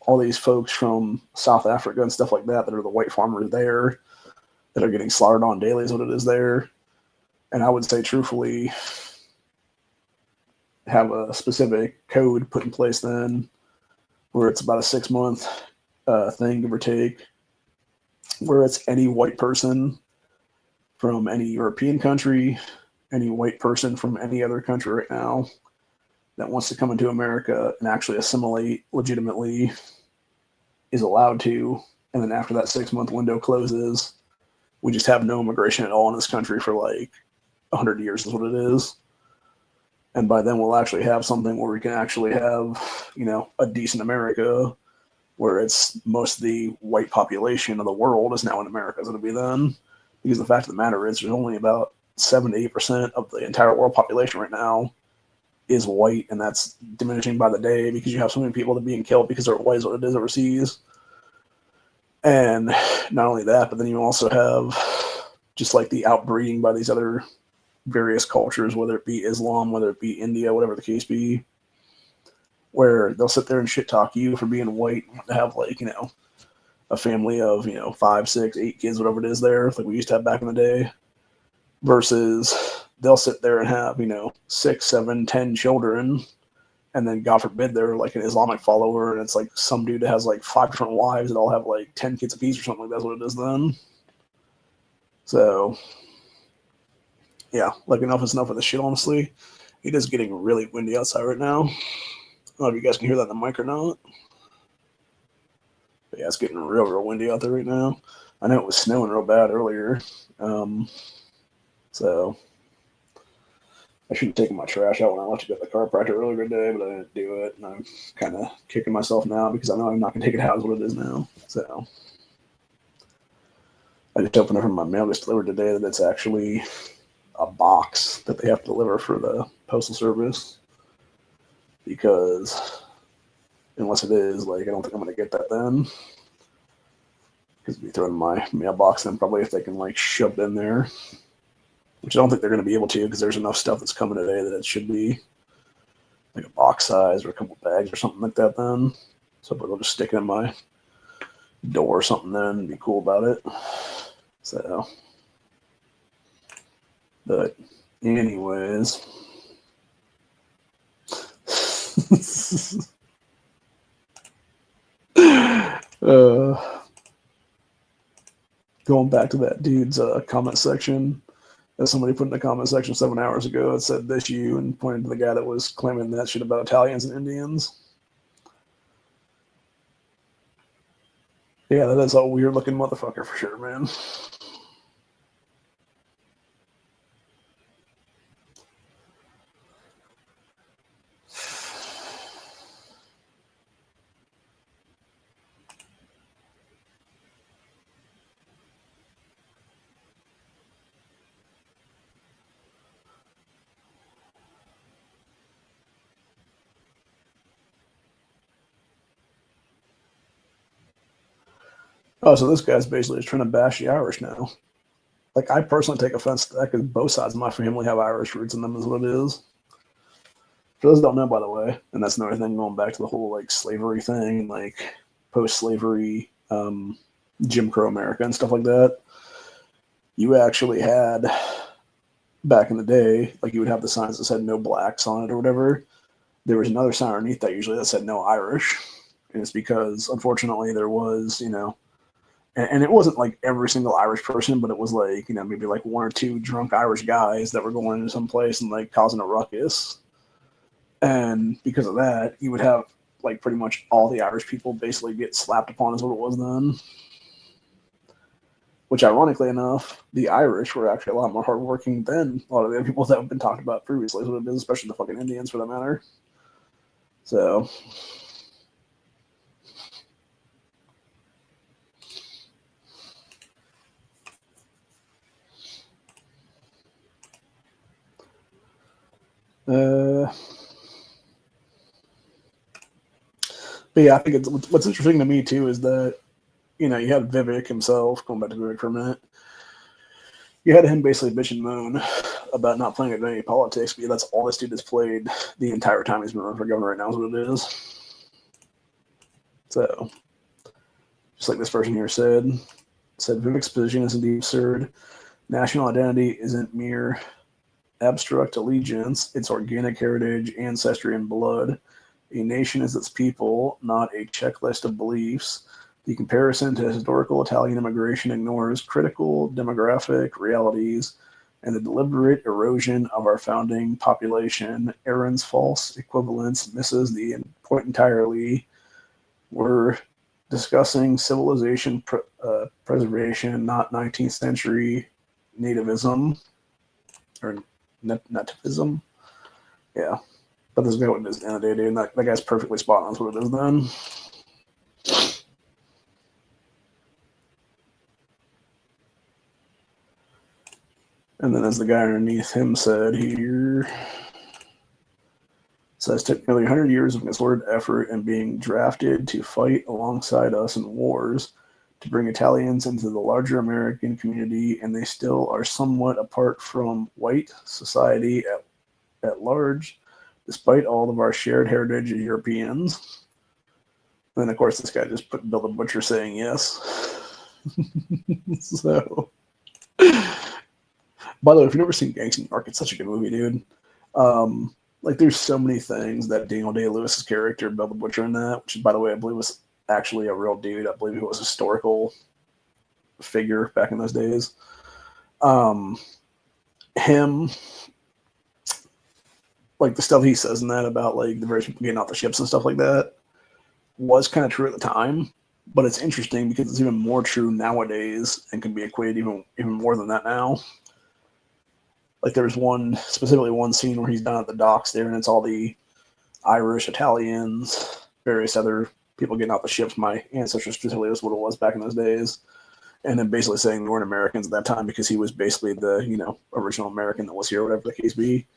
all these folks from South Africa and stuff like that are the white farmers there that are getting slaughtered on daily, is what it is there. And I would say, truthfully, have a specific code put in place then, where it's about a 6-month thing, give or take, where it's any white person from any European country, any white person from any other country right now that wants to come into America and actually assimilate legitimately is allowed to. And then after that 6-month window closes, we just have no immigration at all in this country for like 100 years is what it is. And by then we'll actually have something where we can actually have, a decent America, where it's most of the white population of the world is now in America, is going to be then. Because the fact of the matter is there's only about 7 to 8% of the entire world population right now is white, and that's diminishing by the day because you have so many people that are being killed because they're white, is what it is overseas. And not only that, but then you also have just like the outbreeding by these other various cultures, whether it be Islam, whether it be India, whatever the case be, where they'll sit there and shit talk you for being white, to have like, a family of, 5, 6, 8 kids, whatever it is there, like we used to have back in the day, versus they'll sit there and have, 6, 7, 10 children, and then God forbid they're like an Islamic follower, and it's like some dude that has like 5 different wives that all have like 10 kids apiece or something like that's what it is then. So yeah, like enough is enough of this shit, honestly. It is getting really windy outside right now. I don't know if you guys can hear that in the mic or not. But yeah, it's getting real windy out there right now. I know it was snowing real bad earlier. So I should have taken my trash out when I left to go to the chiropractor earlier today, but I didn't do it. And I'm kind of kicking myself now because I know I'm not going to take it out as what it is now. So I just opened up from my mail just delivered today that it's actually a box that they have to deliver for the postal service, because unless it is, like, I don't think I'm going to get that then, because it'll be thrown in my mailbox then probably if they can like shove it in there, which I don't think they're going to be able to, because there's enough stuff that's coming today that it should be like a box size or a couple bags or something like that then. So but they'll just stick it in my door or something then and be cool about it. So, but anyways, going back to that dude's comment section that somebody put in the comment section 7 hours ago, it said this you and pointed to the guy that was claiming that shit about Italians and Indians. Yeah, that is a weird looking motherfucker for sure, man. Oh, so this guy's basically just trying to bash the Irish now. Like, I personally take offense to that because both sides of my family have Irish roots in them, is what it is. For those who don't know, by the way, and that's another thing going back to the whole like slavery thing, like post-slavery Jim Crow America and stuff like that. You actually had back in the day, like you would have the signs that said no blacks on it or whatever. There was another sign underneath that usually that said no Irish. And it's because unfortunately there was, and it wasn't like every single Irish person, but it was like, maybe like one or two drunk Irish guys that were going into some place and like causing a ruckus. And because of that, you would have like pretty much all the Irish people basically get slapped upon is what it was then. Which, ironically enough, the Irish were actually a lot more hardworking than a lot of the other people that have been talked about previously, especially the fucking Indians for that matter. So, but yeah, I think what's interesting to me too is that, you had Vivek himself, going back to Vivek for a minute, you had him basically bitch and moan about not playing any politics, but that's all this dude has played the entire time he's been running for governor right now is what it is. So, just like this person here said Vivek's position is indeed absurd. National identity isn't mere abstract allegiance, it's organic heritage, ancestry, and blood. A nation is its people, not a checklist of beliefs. The comparison to historical Italian immigration ignores critical demographic realities and the deliberate erosion of our founding population. Aaron's false equivalence misses the point entirely. We're discussing civilization preservation, not 19th century nativism or nativism. Yeah. But this guy what it is at the end of the day, dude. That guy's perfectly spot on. That's what it is then. And then as the guy underneath him said here, says it took nearly 100 years of concerted effort and being drafted to fight alongside us in wars to bring Italians into the larger American community, and they still are somewhat apart from white society at large, despite all of our shared heritage as Europeans. And then, of course, this guy just put Bill the Butcher saying yes. So, by the way, if you've never seen Gangs in New York, it's such a good movie, dude. Like, there's so many things that Daniel Day-Lewis's character, Bill the Butcher, in that, which, by the way, I believe was actually a real dude. I believe he was a historical figure back in those days. Him, like, the stuff he says in that about, like, the various people getting off the ships and stuff like that was kind of true at the time, but it's interesting because it's even more true nowadays and can be equated even more than that now. Like, there's specifically one scene where he's down at the docks there, and it's all the Irish, Italians, various other people getting off the ships. My ancestors specifically was what it was back in those days. And then basically saying they weren't Americans at that time because he was basically the, original American that was here, whatever the case be.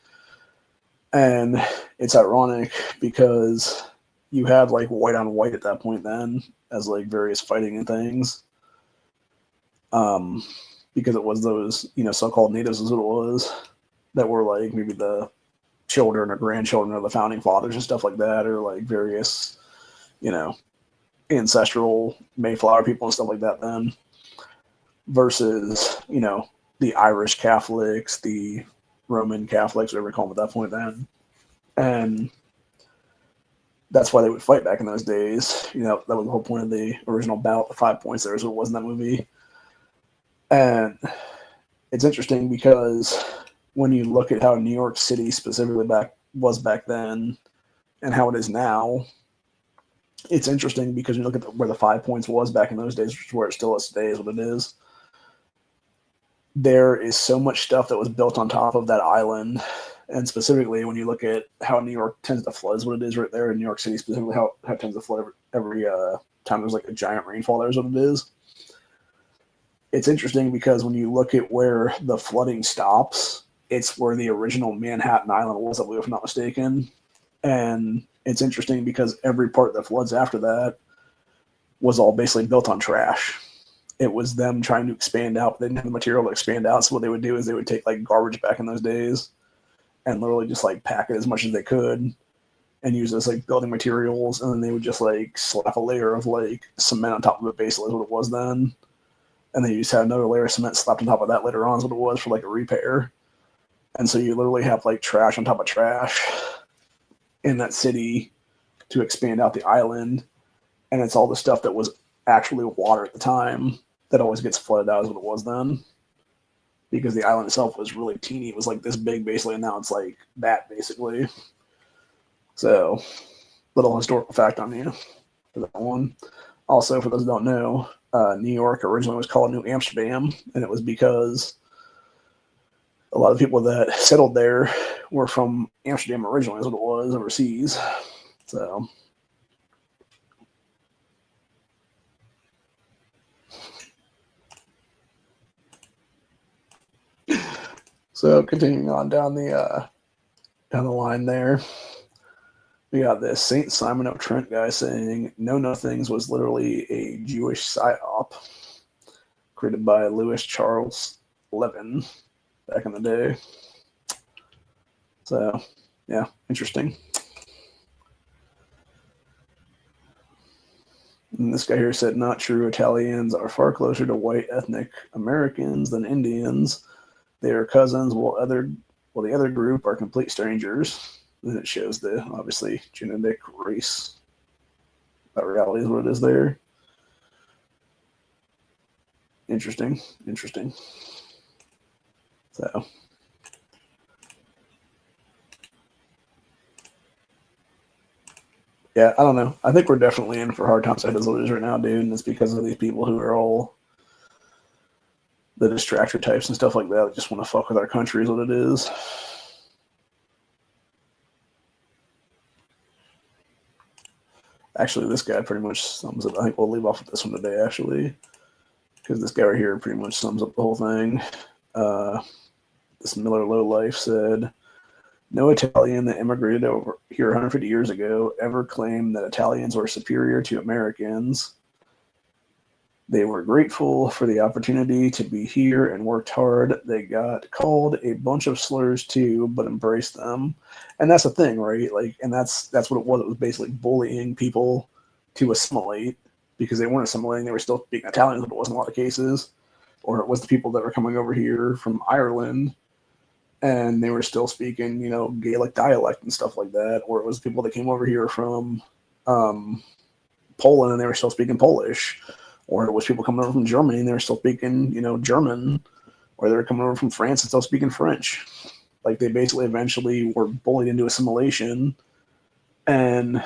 And it's ironic because you had, like, white on white at that point then as, like, various fighting and things. Because it was those, so-called natives is what it was, that were, like, maybe the children or grandchildren of the founding fathers and stuff like that, or, like, various, ancestral Mayflower people and stuff like that then, versus, the Irish Catholics, the Roman Catholics, whatever you call them at that point then. And that's why they would fight back in those days. That was the whole point of the original bout, the 5 points there is what it was in that movie. And it's interesting because when you look at how New York City specifically was back then and how it is now, it's interesting because you look at where the 5 points was back in those days, which is where it still is today, is what it is. There is so much stuff that was built on top of that island. And specifically, when you look at how New York tends to flood, is what it is right there in New York City, specifically how it tends to flood every time there's like a giant rainfall, there is what it is. It's interesting because when you look at where the flooding stops, it's where the original Manhattan Island was, I believe, if I'm not mistaken. And it's interesting because every part that floods after that was all basically built on trash. It was them trying to expand out, but they didn't have the material to expand out. So what they would do is they would take like garbage back in those days and literally just like pack it as much as they could and use it as like building materials, and then they would just like slap a layer of like cement on top of it, basically is what it was then. And then you just had another layer of cement slapped on top of that later on is what it was for like a repair. And so you literally have like trash on top of trash in that city to expand out the island. And it's all the stuff that was actually water at the time that always gets flooded out is what it was then. Because the island itself was really teeny. It was like this big basically, and now it's like that basically. So, little historical fact on you for that one. Also, for those who don't know, New York originally was called New Amsterdam, and it was because a lot of people that settled there were from Amsterdam originally, is what it was, overseas. So continuing on down the line there, we got this Saint Simon of Trent guy saying Know Nothings was literally a Jewish psyop created by Louis Charles Levin back in the day. So, yeah, interesting. And this guy here said, not true. Italians are far closer to white ethnic Americans than Indians. They are cousins, while the other group are complete strangers. Then it shows the, obviously, genetic race. That reality is what it is there. Interesting. So, yeah, I don't know. I think we're definitely in for hard times as it is right now, dude. And it's because of these people who are all the distractor types and stuff like that that just want to fuck with our country is what it is. Actually, this guy pretty much sums it. I think we'll leave off with this one today, actually, because this guy right here pretty much sums up the whole thing. This Miller Lowlife said, no Italian that immigrated over here 150 years ago ever claimed that Italians were superior to Americans. They were grateful for the opportunity to be here and worked hard. They got called a bunch of slurs too, but embraced them. And that's the thing, right? Like, and that's what it was. It was basically bullying people to assimilate because they weren't assimilating. They were still speaking Italian, but it wasn't a lot of cases. Or it was the people that were coming over here from Ireland and they were still speaking, Gaelic dialect and stuff like that. Or it was people that came over here from Poland and they were still speaking Polish. Or it was people coming over from Germany and they were still speaking, German. Or they were coming over from France and still speaking French. Like, they basically eventually were bullied into assimilation. And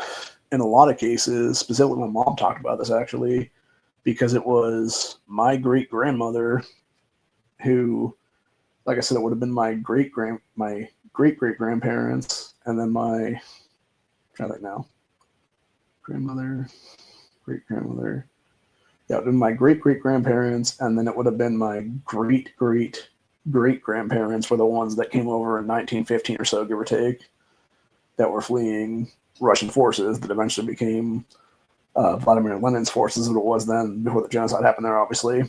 in a lot of cases, specifically my mom talked about this actually, because it was my great-grandmother who, like I said, it would have been my great-great-grandparents, and then my, try that now, grandmother, great-grandmother. Yeah, it would have been my great-great-grandparents, and then it would have been my great-great-great-grandparents were the ones that came over in 1915 or so, give or take, that were fleeing Russian forces that eventually became Vladimir Lenin's forces, what it was then before the genocide happened there, obviously.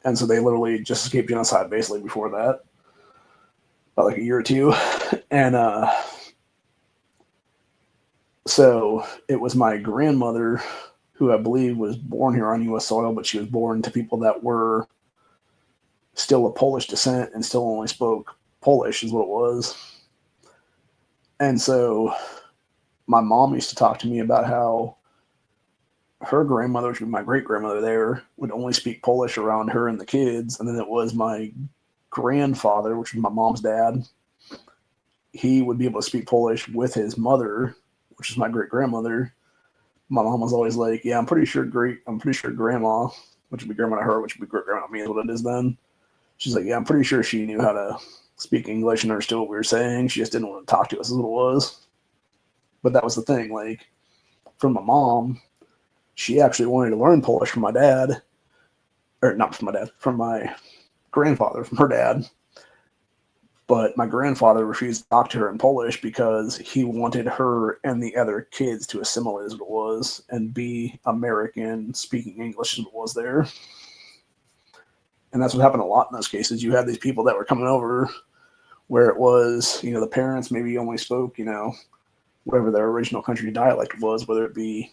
And so they literally just escaped genocide basically before that, about like a year or two. And so it was my grandmother, who I believe was born here on U.S. soil, but she was born to people that were still of Polish descent and still only spoke Polish, is what it was. And so my mom used to talk to me about how her grandmother, which would be my great-grandmother there, would only speak Polish around her and the kids. And then it was my grandfather, which was my mom's dad. He would be able to speak Polish with his mother, which is my great-grandmother. My mom was always like, yeah, I'm pretty sure grandma, which would be grandma to her, which would be great-grandma to me is what it is then. She's like, yeah, I'm pretty sure she knew how to speak English and understood what we were saying. She just didn't want to talk to us, is what it was. But that was the thing. Like, from my mom, she actually wanted to learn Polish from my dad. Or not from my dad, from my grandfather, from her dad. But my grandfather refused to talk to her in Polish because he wanted her and the other kids to assimilate, as it was, and be American, speaking English as it was there. And that's what happened a lot in those cases. You had these people that were coming over where it was, the parents maybe only spoke, whatever their original country dialect was, whether it be,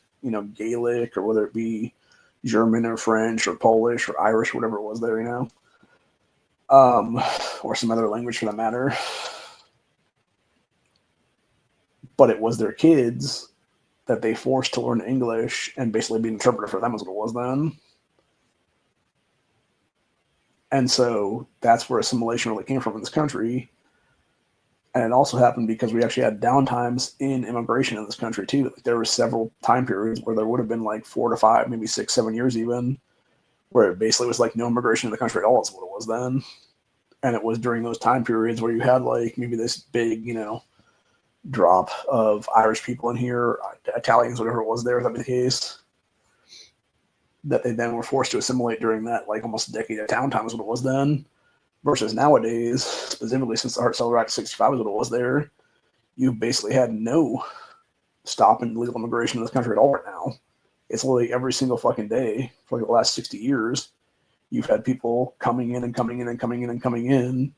Gaelic or whether it be German or French or Polish or Irish, or whatever it was there, or some other language for that matter. But it was their kids that they forced to learn English and basically be an interpreter for them, is what it was then. And so that's where assimilation really came from in this country. And it also happened because we actually had downtimes in immigration in this country too. Like there were several time periods where there would have been like 4 to 5, maybe 6, 7 years even, where it basically was like no immigration in the country at all. Is what it was then. And it was during those time periods where you had like maybe this big, drop of Irish people in here, Italians, whatever it was there, if that be the case, that they then were forced to assimilate during that like almost a decade of downtime is what it was then. Versus nowadays, specifically since the Hart-Celler Act of 65 is what it was there, you basically had no stop in legal immigration in this country at all right now. It's literally every single fucking day for like the last 60 years. You've had people coming in and coming in and coming in and coming in.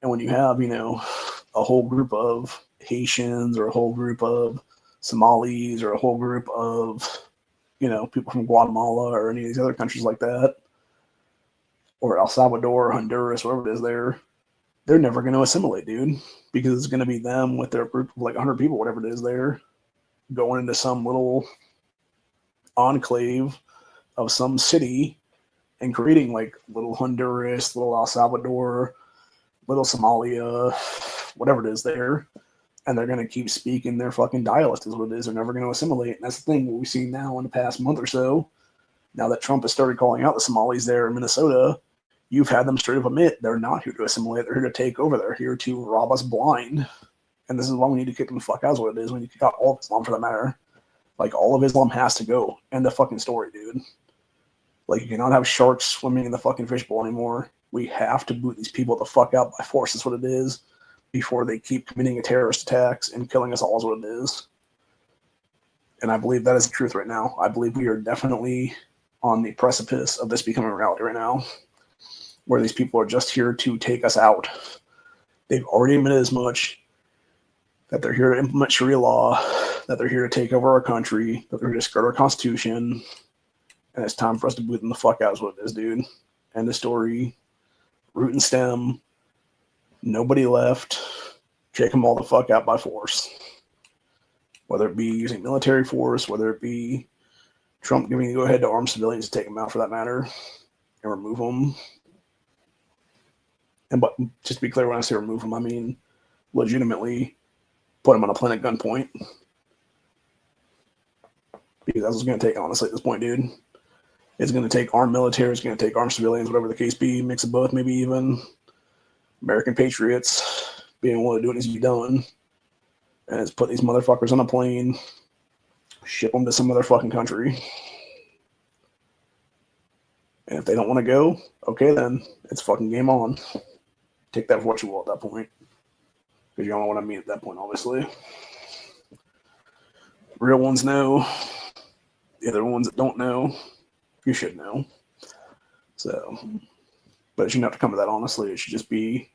And when you have, a whole group of Haitians or a whole group of Somalis or a whole group of, people from Guatemala or any of these other countries like that, or El Salvador, Honduras, wherever it is there, they're never going to assimilate, dude, because it's going to be them with their group of like 100 people, whatever it is there, going into some little enclave of some city and creating like little Honduras, little El Salvador, little Somalia, whatever it is there. And they're going to keep speaking their fucking dialect is what it is. They're never going to assimilate. And that's the thing what we've seen now in the past month or so. Now that Trump has started calling out the Somalis there in Minnesota, you've had them straight up admit they're not here to assimilate. They're here to take over. They're here to rob us blind. And this is why we need to kick them the fuck out, is what it is. We need to kick out all of Islam for that matter. Like, all of Islam has to go. End the fucking story, dude. Like, you cannot have sharks swimming in the fucking fishbowl anymore. We have to boot these people the fuck out by force, is what it is, before they keep committing a terrorist attacks and killing us all, is what it is. And I believe that is the truth right now. I believe we are definitely on the precipice of this becoming a reality right now, where these people are just here to take us out. They've already admitted as much, that they're here to implement Sharia law, that they're here to take over our country, that they're here to skirt our constitution, and it's time for us to boot them the fuck out, is what it is, dude. End of story. Root and stem. Nobody left. Kick them all the fuck out by force. Whether it be using military force, whether it be Trump giving the go-ahead to arm civilians to take them out for that matter, and remove them. But just to be clear, when I say remove them, I mean legitimately put them on a plain at gunpoint. Because that's what's going to take, honestly, at this point, dude. It's going to take armed military, it's going to take armed civilians, whatever the case be, mix of both, maybe even American patriots being able to do what needs to be done. And it's put these motherfuckers on a plane, ship them to some other fucking country. And if they don't want to go, okay, then it's fucking game on. Take that for what you will at that point. Because you don't know what I mean at that point, obviously. Real ones know. The other ones that don't know, you should know. So, but it shouldn't have to come to that, honestly. It should just be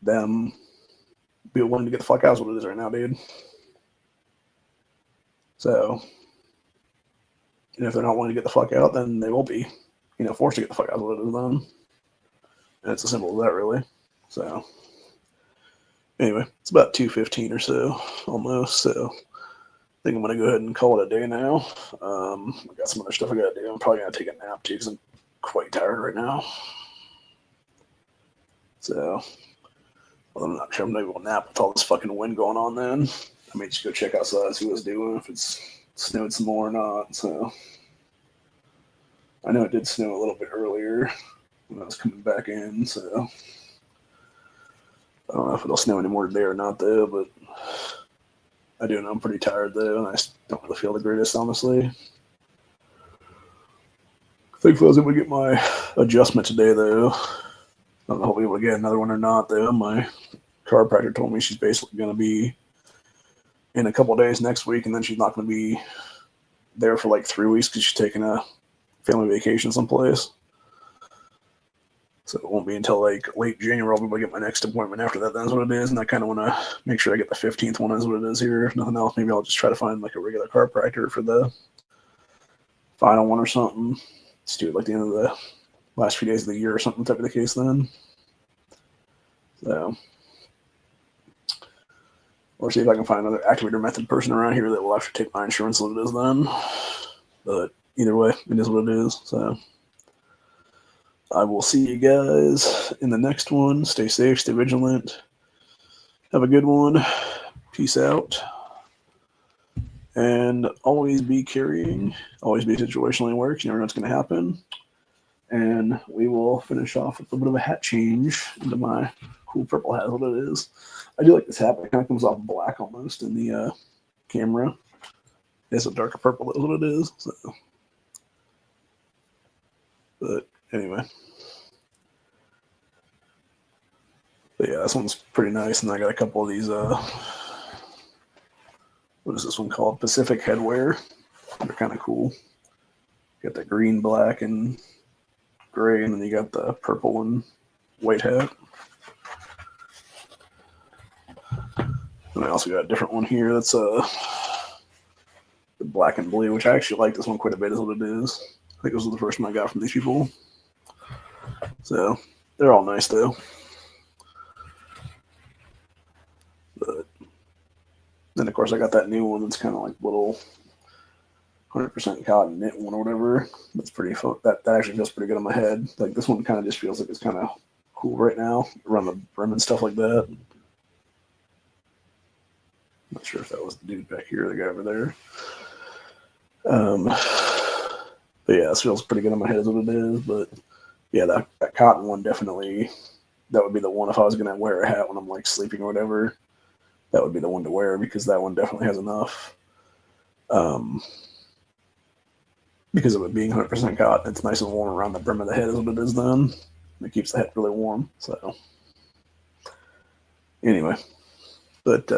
them be willing to get the fuck out, is what it is right now, dude. So, and if they're not willing to get the fuck out, then they will be, forced to get the fuck out, is what it is then. And it's as simple as that, really. So, anyway, it's about 2:15 or so, almost. So, I think I'm going to go ahead and call it a day now. I got some other stuff I got to do. I'm probably going to take a nap, too, because I'm quite tired right now. So, well, I'm not sure I'm going to go nap with all this fucking wind going on then. I may just go check outside, see what it's doing, if it's snowed some more or not. So, I know it did snow a little bit earlier when I was coming back in, so I don't know if it'll snow anymore today or not, though, but I do know I'm pretty tired, though, and I don't really feel the greatest, honestly. Thankfully, I was able to get my adjustment today, though. I don't know if I'll be able to get another one or not, though. My chiropractor told me she's basically going to be in a couple of days next week, and then she's not going to be there for like 3 weeks because she's taking a family vacation someplace. So it won't be until like late January I'll be able to get my next appointment after that. That's what it is. And I kind of want to make sure I get the 15th one is what it is here. If nothing else, maybe I'll just try to find like a regular chiropractor for the final one or something. Let's do it like the end of the last few days of the year or something, type of the case then. So, or see if I can find another activator method person around here that will actually take my insurance what it is then. But either way, it is what it is. So I will see you guys in the next one. Stay safe, stay vigilant. Have a good one. Peace out. And always be carrying. Always be situationally aware because you never know what's going to happen. And we will finish off with a bit of a hat change into my cool purple hat, what it is. I do like this hat, but it kind of comes off black almost in the camera. It's a darker purple, that's what it is. So. But anyway. But yeah, this one's pretty nice. And I got a couple of these, what is this one called? Pacific headwear. They're kind of cool. Got the green, black, and gray, and then you got the purple and white hat. And I also got a different one here that's the black and blue, which I actually like this one quite a bit, is what it is. I think this was the first one I got from these people. So they're all nice though. But then of course I got that new one that's kind of like little 100% cotton knit one or whatever. That's pretty fun. That actually feels pretty good on my head. Like this one kind of just feels like it's kind of cool right now around the brim and stuff like that. Not sure if that was the dude back here or the guy over there. But yeah, this feels pretty good on my head is what it is. But yeah, that cotton one definitely, that would be the one if I was going to wear a hat when I'm like sleeping or whatever. That would be the one to wear because that one definitely has enough. Because of it being 100% cotton, it's nice and warm around the brim of the head is what it is then. It keeps the head really warm. So anyway, but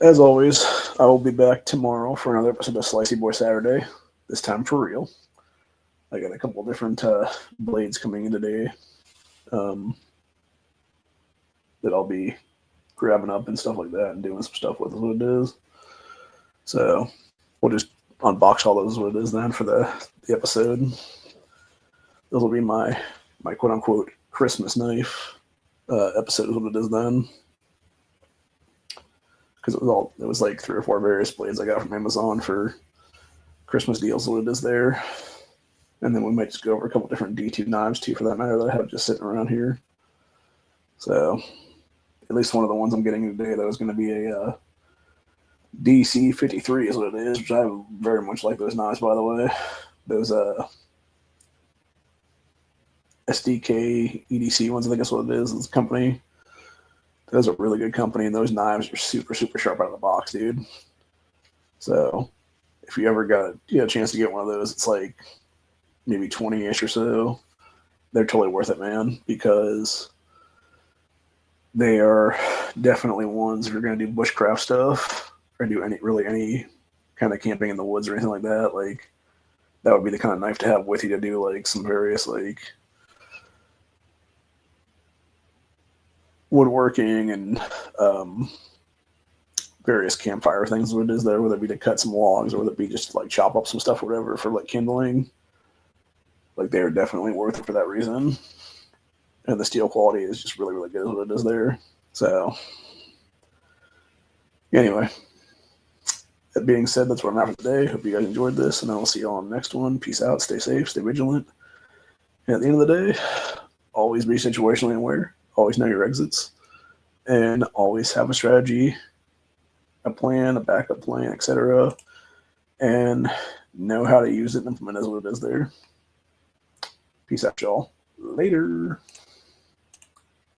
as always, I will be back tomorrow for another episode of Slicey Boy Saturday, this time for real. I got a couple different blades coming in today that I'll be grabbing up and stuff like that and doing some stuff with is what it is. So we'll just unbox all those what it is then for the episode. Those will be my quote-unquote Christmas knife episode is what it is then. Because it was like 3 or 4 various blades I got from Amazon for Christmas deals, what it is there. And then we might just go over a couple different D2 knives too, for that matter, that I have just sitting around here. So at least one of the ones I'm getting today, that was going to be a DC53 is what it is, which I very much like those knives, by the way. Those SDK EDC ones, I think that's what it is. It's a company. Those are a really good company, and those knives are super, super sharp out of the box, dude. So if you ever got a chance to get one of those, it's like maybe 20-ish or so. They're totally worth it, man, because they are definitely ones if you're going to do bushcraft stuff or do any kind of camping in the woods or anything like that. Like that would be the kind of knife to have with you to do like some various like woodworking and various campfire things, what it is there, whether it be to cut some logs or whether it be just to like chop up some stuff or whatever for like kindling. Like they are definitely worth it for that reason. And the steel quality is just really, really good what it is there. So anyway, that being said, that's what I'm at for today. Hope you guys enjoyed this, and I will see you all on the next one. Peace out, stay safe, stay vigilant. And at the end of the day, always be situationally aware. Always know your exits, and always have a strategy, a plan, a backup plan, etc. And know how to use it and implement it as what it is there. Peace out, y'all. Later.